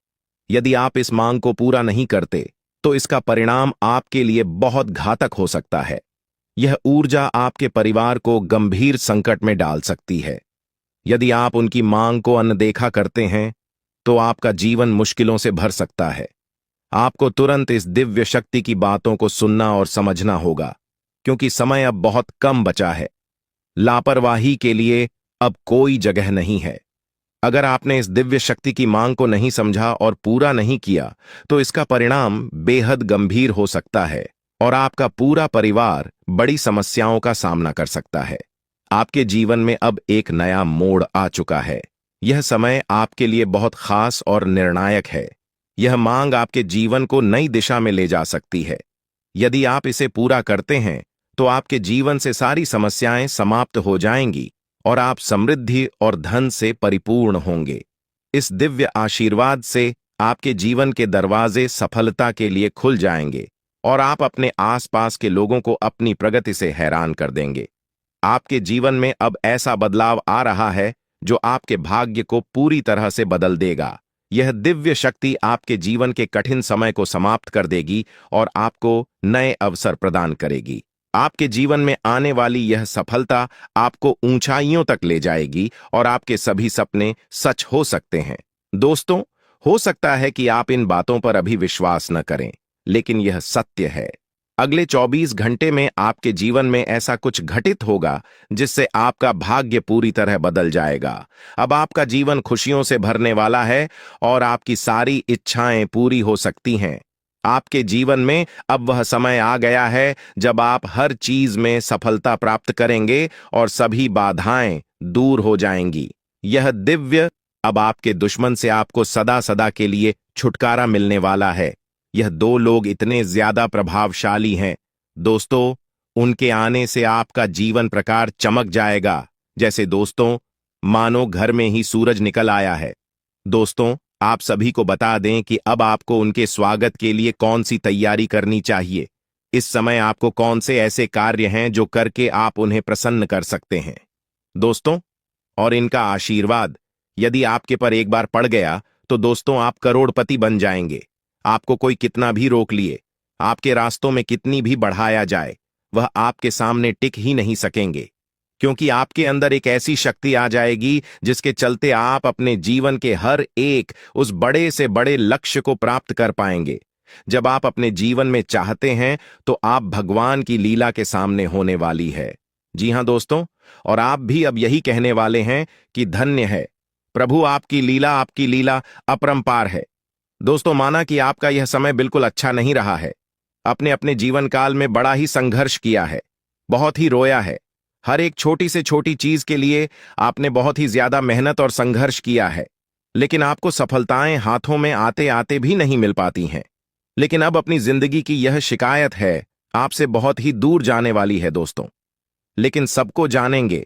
यदि आप इस मांग को पूरा नहीं करते, तो इसका परिणाम आपके लिए बहुत घातक हो सकता है। यह ऊर्जा आपके परिवार को गंभीर संकट में डाल सकती है। यदि आप उनकी मांग को अनदेखा करते हैं तो आपका जीवन मुश्किलों से भर सकता है। आपको तुरंत इस दिव्य शक्ति की बातों को सुनना और समझना होगा, क्योंकि समय अब बहुत कम बचा है। लापरवाही के लिए अब कोई जगह नहीं है। अगर आपने इस दिव्य शक्ति की मांग को नहीं समझा और पूरा नहीं किया तो इसका परिणाम बेहद गंभीर हो सकता है और आपका पूरा परिवार बड़ी समस्याओं का सामना कर सकता है। आपके जीवन में अब एक नया मोड़ आ चुका है। यह समय आपके लिए बहुत खास और निर्णायक है। यह मांग आपके जीवन को नई दिशा में ले जा सकती है। यदि आप इसे पूरा करते हैं तो आपके जीवन से सारी समस्याएं समाप्त हो जाएंगी और आप समृद्धि और धन से परिपूर्ण होंगे। इस दिव्य आशीर्वाद से आपके जीवन के दरवाजे सफलता के लिए खुल जाएंगे और आप अपने आसपास के लोगों को अपनी प्रगति से हैरान कर देंगे। आपके जीवन में अब ऐसा बदलाव आ रहा है जो आपके भाग्य को पूरी तरह से बदल देगा। यह दिव्य शक्ति आपके जीवन के कठिन समय को समाप्त कर देगी और आपको नए अवसर प्रदान करेगी। आपके जीवन में आने वाली यह सफलता आपको ऊंचाइयों तक ले जाएगी और आपके सभी सपने सच हो सकते हैं। दोस्तों, हो सकता है कि आप इन बातों पर अभी विश्वास न करें, लेकिन यह सत्य है। अगले 24 घंटे में आपके जीवन में ऐसा कुछ घटित होगा जिससे आपका भाग्य पूरी तरह बदल जाएगा। अब आपका जीवन खुशियों से भरने वाला है और आपकी सारी इच्छाएं पूरी हो सकती हैं। आपके जीवन में अब वह समय आ गया है जब आप हर चीज में सफलता प्राप्त करेंगे और सभी बाधाएं दूर हो जाएंगी। यह दिव्य अब आपके दुश्मन से आपको सदा सदा के लिए छुटकारा मिलने वाला है। यह दो लोग इतने ज्यादा प्रभावशाली हैं दोस्तों, उनके आने से आपका जीवन प्रकार चमक जाएगा। जैसे दोस्तों, मानो घर में ही सूरज निकल आया है। दोस्तों, आप सभी को बता दें कि अब आपको उनके स्वागत के लिए कौन सी तैयारी करनी चाहिए। इस समय आपको कौन से ऐसे कार्य हैं जो करके आप उन्हें प्रसन्न कर सकते हैं दोस्तों। और इनका आशीर्वाद यदि आपके पर एक बार पड़ गया तो दोस्तों आप करोड़पति बन जाएंगे। आपको कोई कितना भी रोक लिए, आपके रास्तों में कितनी भी बढ़ाया जाए, वह आपके सामने टिक ही नहीं सकेंगे, क्योंकि आपके अंदर एक ऐसी शक्ति आ जाएगी जिसके चलते आप अपने जीवन के हर एक उस बड़े से बड़े लक्ष्य को प्राप्त कर पाएंगे। जब आप अपने जीवन में चाहते हैं तो आप भगवान की लीला के सामने होने वाली है। जी हां दोस्तों, और आप भी अब यही कहने वाले हैं कि धन्य है प्रभु, आपकी लीला अपरंपार है। दोस्तों, माना कि आपका यह समय बिल्कुल अच्छा नहीं रहा है। अपने अपने जीवन काल में बड़ा ही संघर्ष किया है, बहुत ही रोया है। हर एक छोटी से छोटी चीज के लिए आपने बहुत ही ज्यादा मेहनत और संघर्ष किया है, लेकिन आपको सफलताएं हाथों में आते आते भी नहीं मिल पाती हैं। लेकिन अब अपनी जिंदगी की यह शिकायत है आपसे बहुत ही दूर जाने वाली है दोस्तों। लेकिन सबको जानेंगे।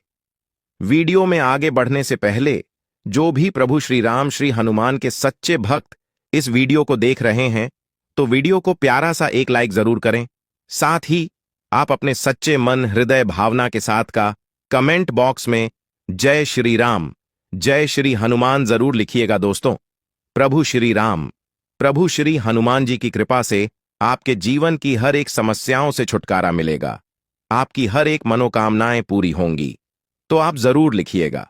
वीडियो में आगे बढ़ने से पहले जो भी प्रभु श्री राम श्री हनुमान के सच्चे भक्त इस वीडियो को देख रहे हैं तो वीडियो को प्यारा सा एक लाइक जरूर करें। साथ ही आप अपने सच्चे मन हृदय भावना के साथ का कमेंट बॉक्स में जय श्री राम, जय श्री हनुमान जरूर लिखिएगा दोस्तों। प्रभु श्री राम, प्रभु श्री हनुमान जी की कृपा से आपके जीवन की हर एक समस्याओं से छुटकारा मिलेगा, आपकी हर एक मनोकामनाएं पूरी होंगी। तो आप जरूर लिखिएगा।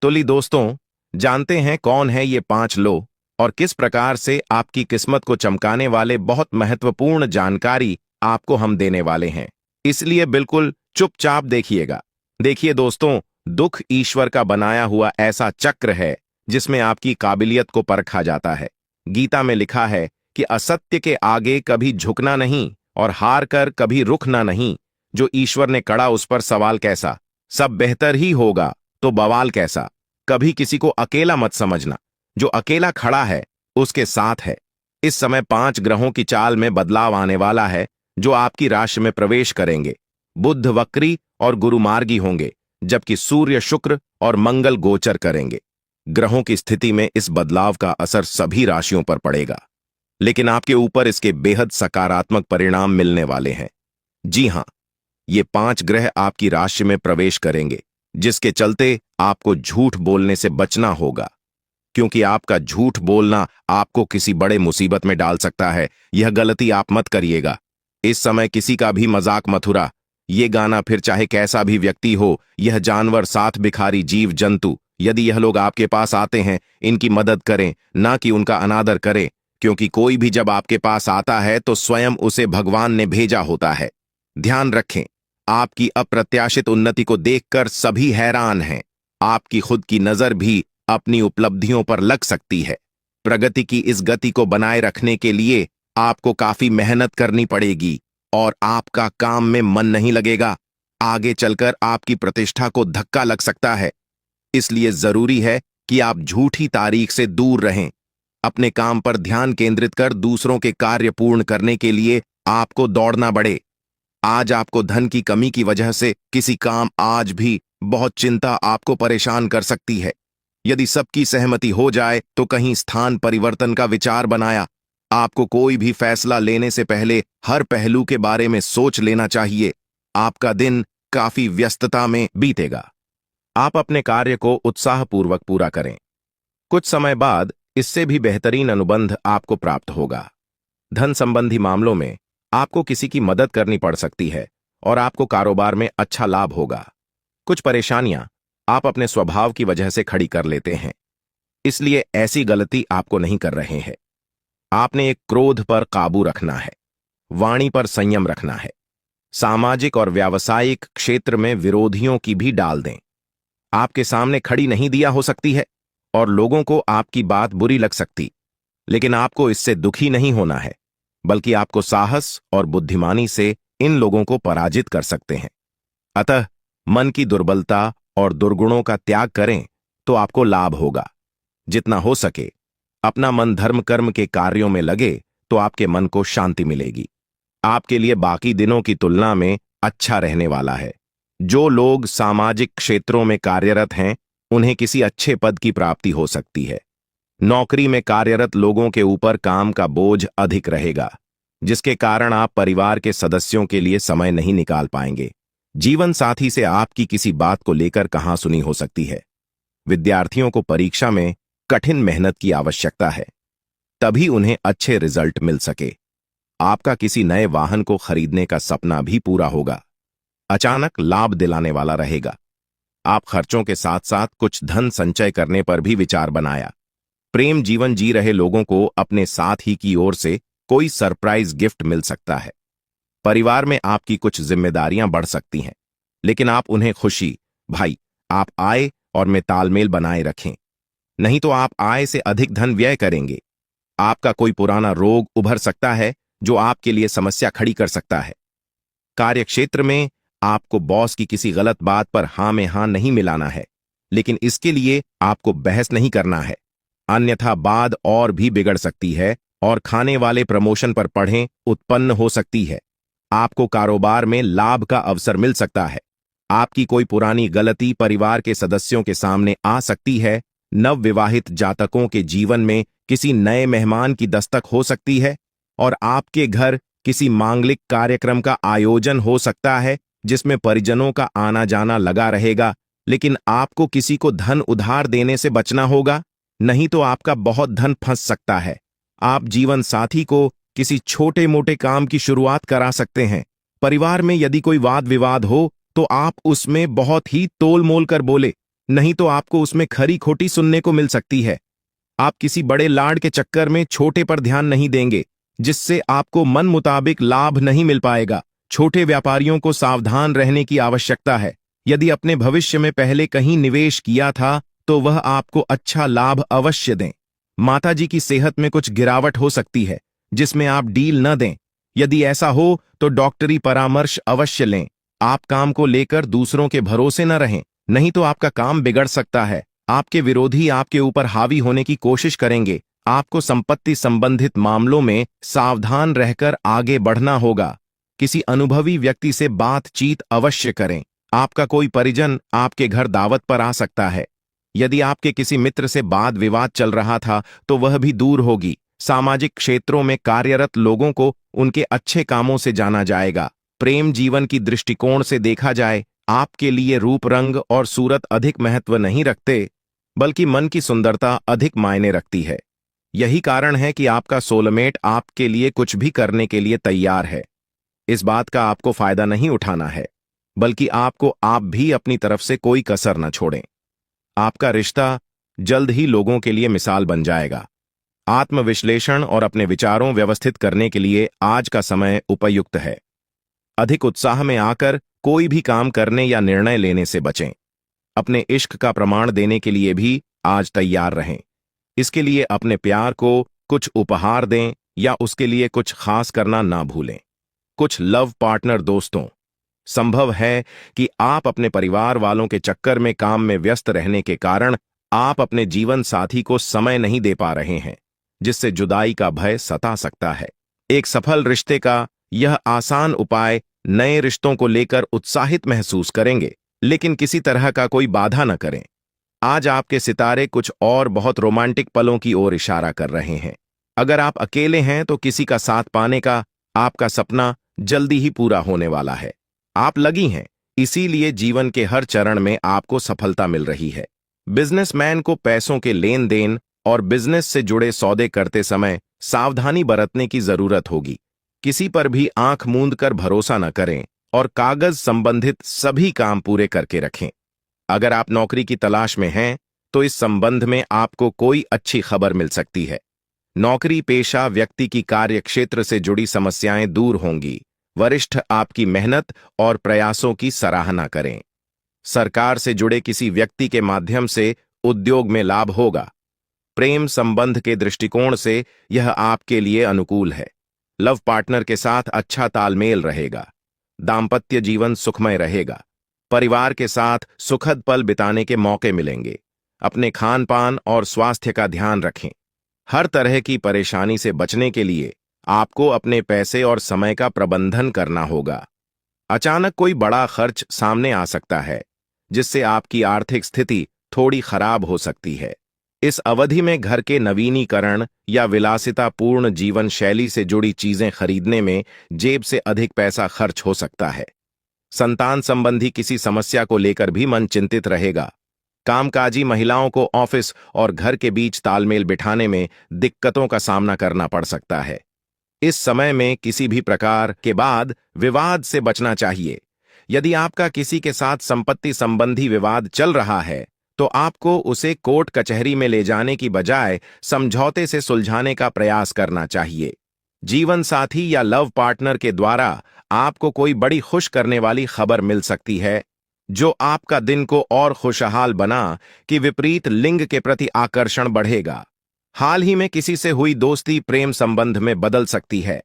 तो ली दोस्तों, जानते हैं कौन है ये 5 लोग और किस प्रकार से आपकी किस्मत को चमकाने वाले बहुत महत्वपूर्ण जानकारी आपको हम देने वाले हैं, इसलिए बिल्कुल चुपचाप देखिएगा। देखिए दोस्तों, दुख ईश्वर का बनाया हुआ ऐसा चक्र है जिसमें आपकी काबिलियत को परखा जाता है। गीता में लिखा है कि असत्य के आगे कभी झुकना नहीं और हार कर कभी रुकना नहीं। जो ईश्वर ने कड़ा उस पर सवाल कैसा, सब बेहतर ही होगा तो बवाल कैसा। कभी किसी को अकेला मत समझना, जो अकेला खड़ा है उसके साथ है। इस समय 5 ग्रहों की चाल में बदलाव आने वाला है जो आपकी राशि में प्रवेश करेंगे। बुध वक्री और गुरु मार्गी होंगे, जबकि सूर्य शुक्र और मंगल गोचर करेंगे। ग्रहों की स्थिति में इस बदलाव का असर सभी राशियों पर पड़ेगा, लेकिन आपके ऊपर इसके बेहद सकारात्मक परिणाम मिलने वाले हैं। जी हां, ये 5 ग्रह आपकी राशि में प्रवेश करेंगे, जिसके चलते आपको झूठ बोलने से बचना होगा, क्योंकि आपका झूठ बोलना आपको किसी बड़े मुसीबत में डाल सकता है। यह गलती आप मत करिएगा। इस समय किसी का भी मजाक मत उड़ा। ये गाना फिर चाहे कैसा भी व्यक्ति हो, यह जानवर, साथ भिखारी, जीव जंतु, यदि यह लोग आपके पास आते हैं, इनकी मदद करें, ना कि उनका अनादर करें, क्योंकि कोई भी जब आपके पास आता है तो स्वयं उसे भगवान ने भेजा होता है। ध्यान रखें, आपकी अप्रत्याशित उन्नति को देखकर सभी हैरान हैं। आपकी खुद की नजर भी अपनी उपलब्धियों पर लग सकती है। प्रगति की इस गति को बनाए रखने के लिए आपको काफी मेहनत करनी पड़ेगी और आपका काम में मन नहीं लगेगा। आगे चलकर आपकी प्रतिष्ठा को धक्का लग सकता है। इसलिए जरूरी है कि आप झूठी तारीख से दूर रहें। अपने काम पर ध्यान केंद्रित कर दूसरों के कार्य पूर्ण करने के लिए आपको दौड़ना बढ़े। आज आपको धन की कमी की वजह से किसी काम आज भी बहुत चिंता आपको परेशान कर सकती है। यदि सबकी सहमति हो जाए तो कहीं स्थान परिवर्तन का विचार बनाया। आपको कोई भी फैसला लेने से पहले हर पहलू के बारे में सोच लेना चाहिए। आपका दिन काफी व्यस्तता में बीतेगा। आप अपने कार्य को उत्साहपूर्वक पूरा करें। कुछ समय बाद इससे भी बेहतरीन अनुबंध आपको प्राप्त होगा। धन संबंधी मामलों में आपको किसी की मदद करनी पड़ सकती है और आपको कारोबार में अच्छा लाभ होगा। कुछ परेशानियां आप अपने स्वभाव की वजह से खड़ी कर लेते हैं, इसलिए ऐसी गलती आपको नहीं कर रहे हैं। आपने एक क्रोध पर काबू रखना है, वाणी पर संयम रखना है। सामाजिक और व्यावसायिक क्षेत्र में विरोधियों की भी डाल दें। आपके सामने खड़ी नहीं दिया हो सकती है और लोगों को आपकी बात बुरी लग सकती, लेकिन आपको इससे दुखी नहीं होना है, बल्कि आपको साहस और बुद्धिमानी से इन लोगों को पराजित कर सकते हैं। अतः मन की दुर्बलता और दुर्गुणों का त्याग करें तो आपको लाभ होगा। जितना हो सके अपना मन धर्म कर्म के कार्यों में लगे तो आपके मन को शांति मिलेगी। आपके लिए बाकी दिनों की तुलना में अच्छा रहने वाला है। जो लोग सामाजिक क्षेत्रों में कार्यरत हैं, उन्हें किसी अच्छे पद की प्राप्ति हो सकती है। नौकरी में कार्यरत लोगों के ऊपर काम का बोझ अधिक रहेगा, जिसके कारण आप परिवार के सदस्यों के लिए समय नहीं निकाल पाएंगे। जीवन साथी से आपकी किसी बात को लेकर कहासुनी हो सकती है। विद्यार्थियों को परीक्षा में कठिन मेहनत की आवश्यकता है, तभी उन्हें अच्छे रिजल्ट मिल सके। आपका किसी नए वाहन को खरीदने का सपना भी पूरा होगा। अचानक लाभ दिलाने वाला रहेगा। आप खर्चों के साथ साथ कुछ धन संचय करने पर भी विचार बनाया। प्रेम जीवन जी रहे लोगों को अपने साथ ही की ओर से कोई सरप्राइज गिफ्ट मिल सकता है। परिवार में आपकी कुछ जिम्मेदारियां बढ़ सकती हैं, लेकिन आप उन्हें खुशी, भाई, आप आय और में तालमेल बनाए रखें, नहीं तो आप आय से अधिक धन व्यय करेंगे। आपका कोई पुराना रोग उभर सकता है जो आपके लिए समस्या खड़ी कर सकता है। कार्यक्षेत्र में आपको बॉस की किसी गलत बात पर हां में हां नहीं मिलाना है, लेकिन इसके लिए आपको बहस नहीं करना है, अन्यथा बात और भी बिगड़ सकती है और खाने वाले प्रमोशन पर पढ़ें उत्पन्न हो सकती है। आपको कारोबार में लाभ का अवसर मिल सकता है। आपकी कोई पुरानी गलती परिवार के सदस्यों के सामने आ सकती है। नवविवाहित जातकों के जीवन में किसी नए मेहमान की दस्तक हो सकती है और आपके घर किसी मांगलिक कार्यक्रम का आयोजन हो सकता है जिसमें परिजनों का आना जाना लगा रहेगा, लेकिन आपको किसी को धन उधार देने से बचना होगा, नहीं तो आपका बहुत धन फंस सकता है। आप जीवन साथी को किसी छोटे मोटे काम की शुरुआत करा सकते हैं। परिवार में यदि कोई वाद विवाद हो तो आप उसमें बहुत ही तोल मोल कर बोले, नहीं तो आपको उसमें खरी खोटी सुनने को मिल सकती है। आप किसी बड़े लाड के चक्कर में छोटे पर ध्यान नहीं देंगे, जिससे आपको मन मुताबिक लाभ नहीं मिल पाएगा। छोटे व्यापारियों को सावधान रहने की आवश्यकता है। यदि अपने भविष्य में पहले कहीं निवेश किया था तो वह आपको अच्छा लाभ अवश्य दें। माताजी की सेहत में कुछ गिरावट हो सकती है, जिसमें आप डील न दें। यदि ऐसा हो तो डॉक्टरी परामर्श अवश्य लें। आप काम को लेकर दूसरों के भरोसे न रहें, नहीं तो आपका काम बिगड़ सकता है। आपके विरोधी आपके ऊपर हावी होने की कोशिश करेंगे। आपको संपत्ति संबंधित मामलों में सावधान रहकर आगे बढ़ना होगा। किसी अनुभवी व्यक्ति से बातचीत अवश्य करें। आपका कोई परिजन आपके घर दावत पर आ सकता है। यदि आपके किसी मित्र से वाद विवाद चल रहा था तो वह भी दूर होगी। सामाजिक क्षेत्रों में कार्यरत लोगों को उनके अच्छे कामों से जाना जाएगा। प्रेम जीवन की दृष्टिकोण से देखा जाए, आपके लिए रूप रंग और सूरत अधिक महत्व नहीं रखते। बल्कि मन की सुंदरता अधिक मायने रखती है। यही कारण है कि आपका सोलमेट आपके लिए कुछ भी करने के लिए तैयार है। इस बात का आपको फायदा नहीं उठाना है, बल्कि आपको आप भी अपनी तरफ से कोई कसर न छोड़ें। आपका रिश्ता जल्द ही लोगों के लिए मिसाल बन जाएगा। आत्मविश्लेषण और अपने विचारों व्यवस्थित करने के लिए आज का समय उपयुक्त है। अधिक उत्साह में आकर कोई भी काम करने या निर्णय लेने से बचें। अपने इश्क का प्रमाण देने के लिए भी आज तैयार रहें। इसके लिए अपने प्यार को कुछ उपहार दें या उसके लिए कुछ खास करना ना भूलें। कुछ लव पार्टनर दोस्तों, संभव है कि आप अपने परिवार वालों के चक्कर में काम में व्यस्त रहने के कारण आप अपने जीवन साथी को समय नहीं दे पा रहे हैं, जिससे जुदाई का भय सता सकता है। एक सफल रिश्ते का यह आसान उपाय नए रिश्तों को लेकर उत्साहित महसूस करेंगे, लेकिन किसी तरह का कोई बाधा न करें। आज आपके सितारे कुछ और बहुत रोमांटिक पलों की ओर इशारा कर रहे हैं। अगर आप अकेले हैं तो किसी का साथ पाने का आपका सपना जल्दी ही पूरा होने वाला है। आप लगी हैं, इसीलिए जीवन के हर चरण में आपको सफलता मिल रही है। बिजनेसमैन को पैसों के लेन देन और बिजनेस से जुड़े सौदे करते समय सावधानी बरतने की जरूरत होगी। किसी पर भी आंख मूंद कर भरोसा न करें और कागज संबंधित सभी काम पूरे करके रखें। अगर आप नौकरी की तलाश में हैं, तो इस संबंध में आपको कोई अच्छी खबर मिल सकती है। नौकरी पेशा व्यक्ति की कार्य क्षेत्र से जुड़ी समस्याएं दूर होंगी। वरिष्ठ आपकी मेहनत और प्रयासों की सराहना करें। सरकार से जुड़े किसी व्यक्ति के माध्यम से उद्योग में लाभ होगा। प्रेम संबंध के दृष्टिकोण से यह आपके लिए अनुकूल है। लव पार्टनर के साथ अच्छा तालमेल रहेगा। दाम्पत्य जीवन सुखमय रहेगा। परिवार के साथ सुखद पल बिताने के मौके मिलेंगे। अपने खान पान और स्वास्थ्य का ध्यान रखें। हर तरह की परेशानी से बचने के लिए आपको अपने पैसे और समय का प्रबंधन करना होगा। अचानक कोई बड़ा खर्च सामने आ सकता है, जिससे आपकी आर्थिक स्थिति थोड़ी खराब हो सकती है। इस अवधि में घर के नवीनीकरण या विलासितापूर्ण जीवन शैली से जुड़ी चीजें खरीदने में जेब से अधिक पैसा खर्च हो सकता है। संतान संबंधी किसी समस्या को लेकर भी मन चिंतित रहेगा। कामकाजी महिलाओं को ऑफिस और घर के बीच तालमेल बिठाने में दिक्कतों का सामना करना पड़ सकता है। इस समय में किसी भी प्रकार के बाद विवाद से बचना चाहिए। यदि आपका किसी के साथ संपत्ति संबंधी विवाद चल रहा है, तो आपको उसे कोर्ट कचहरी में ले जाने की बजाय समझौते से सुलझाने का प्रयास करना चाहिए। जीवन साथी या लव पार्टनर के द्वारा आपको कोई बड़ी खुश करने वाली खबर मिल सकती है, जो आपका दिन को और खुशहाल बना कि विपरीत लिंग के प्रति आकर्षण बढ़ेगा। हाल ही में किसी से हुई दोस्ती प्रेम संबंध में बदल सकती है।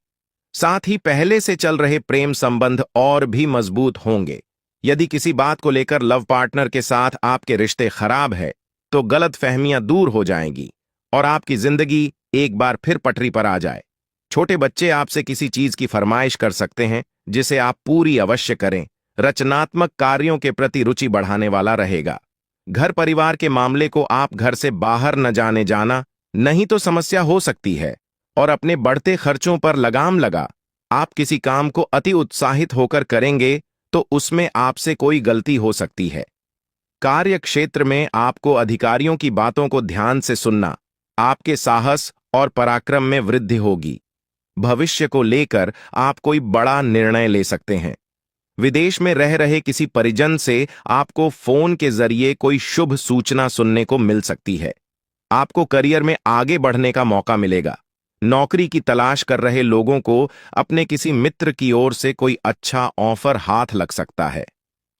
साथ ही पहले से चल रहे प्रेम संबंध और भी मजबूत होंगे। यदि किसी बात को लेकर लव पार्टनर के साथ आपके रिश्ते खराब है, तो गलतफहमियां दूर हो जाएंगी और आपकी जिंदगी एक बार फिर पटरी पर आ जाए। छोटे बच्चे आपसे किसी चीज की फरमाइश कर सकते हैं, जिसे आप पूरी अवश्य करें। रचनात्मक कार्यों के प्रति रुचि बढ़ाने वाला रहेगा। घर परिवार के मामले को आप घर से बाहर न जाने जाना, नहीं तो समस्या हो सकती है। और अपने बढ़ते खर्चों पर लगाम लगा। आप किसी काम को अति उत्साहित होकर करेंगे तो उसमें आपसे कोई गलती हो सकती है। कार्य क्षेत्र में आपको अधिकारियों की बातों को ध्यान से सुनना, आपके साहस और पराक्रम में वृद्धि होगी। भविष्य को लेकर आप कोई बड़ा निर्णय ले सकते हैं। विदेश में रह रहे किसी परिजन से आपको फोन के जरिए कोई शुभ सूचना सुनने को मिल सकती है। आपको करियर में आगे बढ़ने का मौका मिलेगा। नौकरी की तलाश कर रहे लोगों को अपने किसी मित्र की ओर से कोई अच्छा ऑफर हाथ लग सकता है।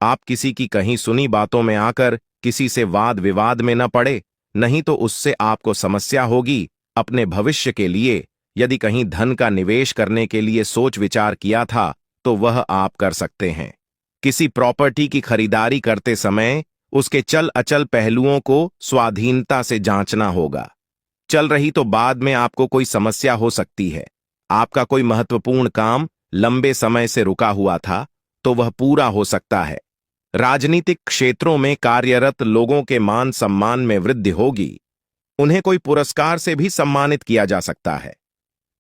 आप किसी की कहीं सुनी बातों में आकर किसी से वाद विवाद में न पड़े, नहीं तो उससे आपको समस्या होगी। अपने भविष्य के लिए यदि कहीं धन का निवेश करने के लिए सोच विचार किया था, तो वह आप कर सकते हैं। किसी प्रॉपर्टी की खरीदारी करते समय उसके चल अचल पहलुओं को स्वाधीनता से जांचना होगा। चल रही तो बाद में आपको कोई समस्या हो सकती है। आपका कोई महत्वपूर्ण काम लंबे समय से रुका हुआ था, तो वह पूरा हो सकता है। राजनीतिक क्षेत्रों में कार्यरत लोगों के मान सम्मान में वृद्धि होगी। उन्हें कोई पुरस्कार से भी सम्मानित किया जा सकता है।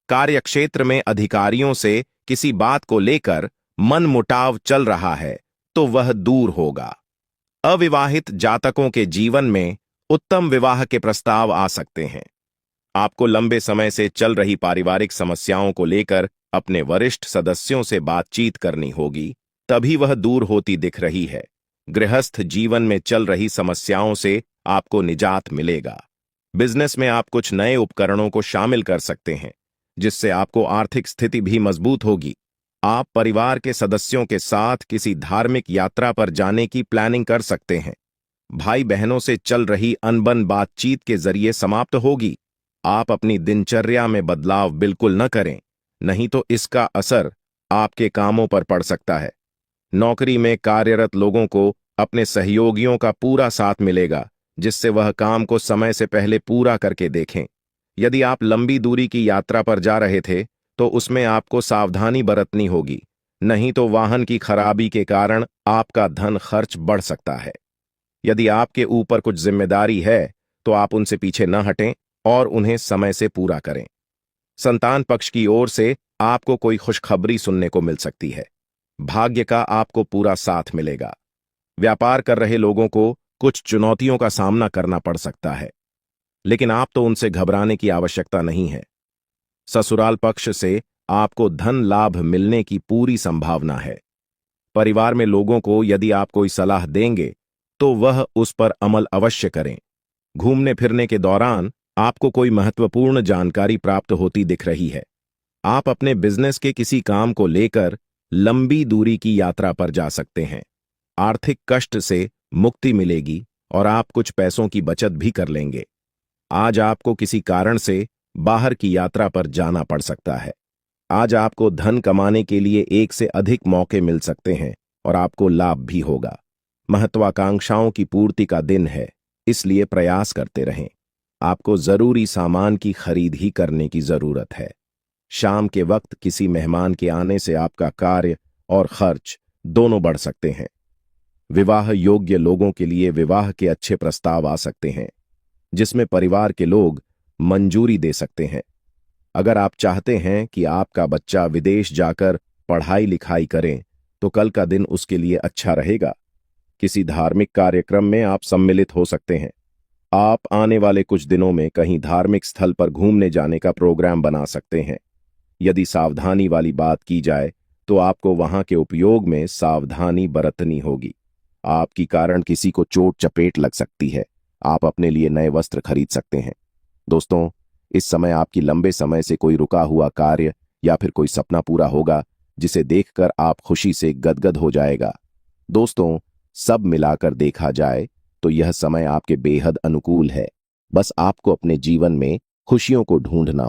कार्यक्षेत्र में अधिकारियों से किसी बात को लेकर मनमुटाव चल रहा है, तो वह दूर होगा। अविवाहित जातकों के जीवन में उत्तम विवाह के प्रस्ताव आ सकते हैं। आपको लंबे समय से चल रही पारिवारिक समस्याओं को लेकर अपने वरिष्ठ सदस्यों से बातचीत करनी होगी, तभी वह दूर होती दिख रही है। गृहस्थ जीवन में चल रही समस्याओं से आपको निजात मिलेगा। बिजनेस में आप कुछ नए उपकरणों को शामिल कर सकते हैं, जिससे आपको आर्थिक स्थिति भी मजबूत होगी। आप परिवार के सदस्यों के साथ किसी धार्मिक यात्रा पर जाने की प्लानिंग कर सकते हैं। भाई बहनों से चल रही अनबन बातचीत के जरिए समाप्त होगी। आप अपनी दिनचर्या में बदलाव बिल्कुल न करें, नहीं तो इसका असर आपके कामों पर पड़ सकता है। नौकरी में कार्यरत लोगों को अपने सहयोगियों का पूरा साथ मिलेगा, जिससे वह काम को समय से पहले पूरा करके देखें। यदि आप लंबी दूरी की यात्रा पर जा रहे थे, तो उसमें आपको सावधानी बरतनी होगी, नहीं तो वाहन की खराबी के कारण आपका धन खर्च बढ़ सकता है। यदि आपके ऊपर कुछ जिम्मेदारी है, तो आप उनसे पीछे न हटें और उन्हें समय से पूरा करें। संतान पक्ष की ओर से आपको कोई खुशखबरी सुनने को मिल सकती है। भाग्य का आपको पूरा साथ मिलेगा। व्यापार कर रहे लोगों को कुछ चुनौतियों का सामना करना पड़ सकता है, लेकिन आप तो उनसे घबराने की आवश्यकता नहीं है। ससुराल पक्ष से आपको धन लाभ मिलने की पूरी संभावना है। परिवार में लोगों को यदि आप कोई सलाह देंगे, तो वह उस पर अमल अवश्य करें। घूमने फिरने के दौरान आपको कोई महत्वपूर्ण जानकारी प्राप्त होती दिख रही है। आप अपने बिजनेस के किसी काम को लेकर लंबी दूरी की यात्रा पर जा सकते हैं। आर्थिक कष्ट से मुक्ति मिलेगी और आप कुछ पैसों की बचत भी कर लेंगे। आज आपको किसी कारण से बाहर की यात्रा पर जाना पड़ सकता है। आज आपको धन कमाने के लिए एक से अधिक मौके मिल सकते हैं और आपको लाभ भी होगा। महत्वाकांक्षाओं की पूर्ति का दिन है, इसलिए प्रयास करते रहें। आपको जरूरी सामान की खरीद ही करने की जरूरत है। शाम के वक्त किसी मेहमान के आने से आपका कार्य और खर्च दोनों बढ़ सकते हैं। विवाह योग्य लोगों के लिए विवाह के अच्छे प्रस्ताव आ सकते हैं, जिसमें परिवार के लोग मंजूरी दे सकते हैं। अगर आप चाहते हैं कि आपका बच्चा विदेश जाकर पढ़ाई लिखाई करे, तो कल का दिन उसके लिए अच्छा रहेगा। किसी धार्मिक कार्यक्रम में आप सम्मिलित हो सकते हैं। आप आने वाले कुछ दिनों में कहीं धार्मिक स्थल पर घूमने जाने का प्रोग्राम बना सकते हैं। यदि सावधानी वाली बात की जाए, तो आपको वहां के उपयोग में सावधानी बरतनी होगी। आपकी कारण किसी को चोट चपेट लग सकती है। आप अपने लिए नए वस्त्र खरीद सकते हैं। दोस्तों, इस समय आपकी लंबे समय से कोई रुका हुआ कार्य या फिर कोई सपना पूरा होगा, जिसे देखकर आप खुशी से गदगद हो जाएगा। दोस्तों, सब मिलाकर देखा जाए तो यह समय आपके बेहद अनुकूल है। बस आपको अपने जीवन में खुशियों को ढूंढना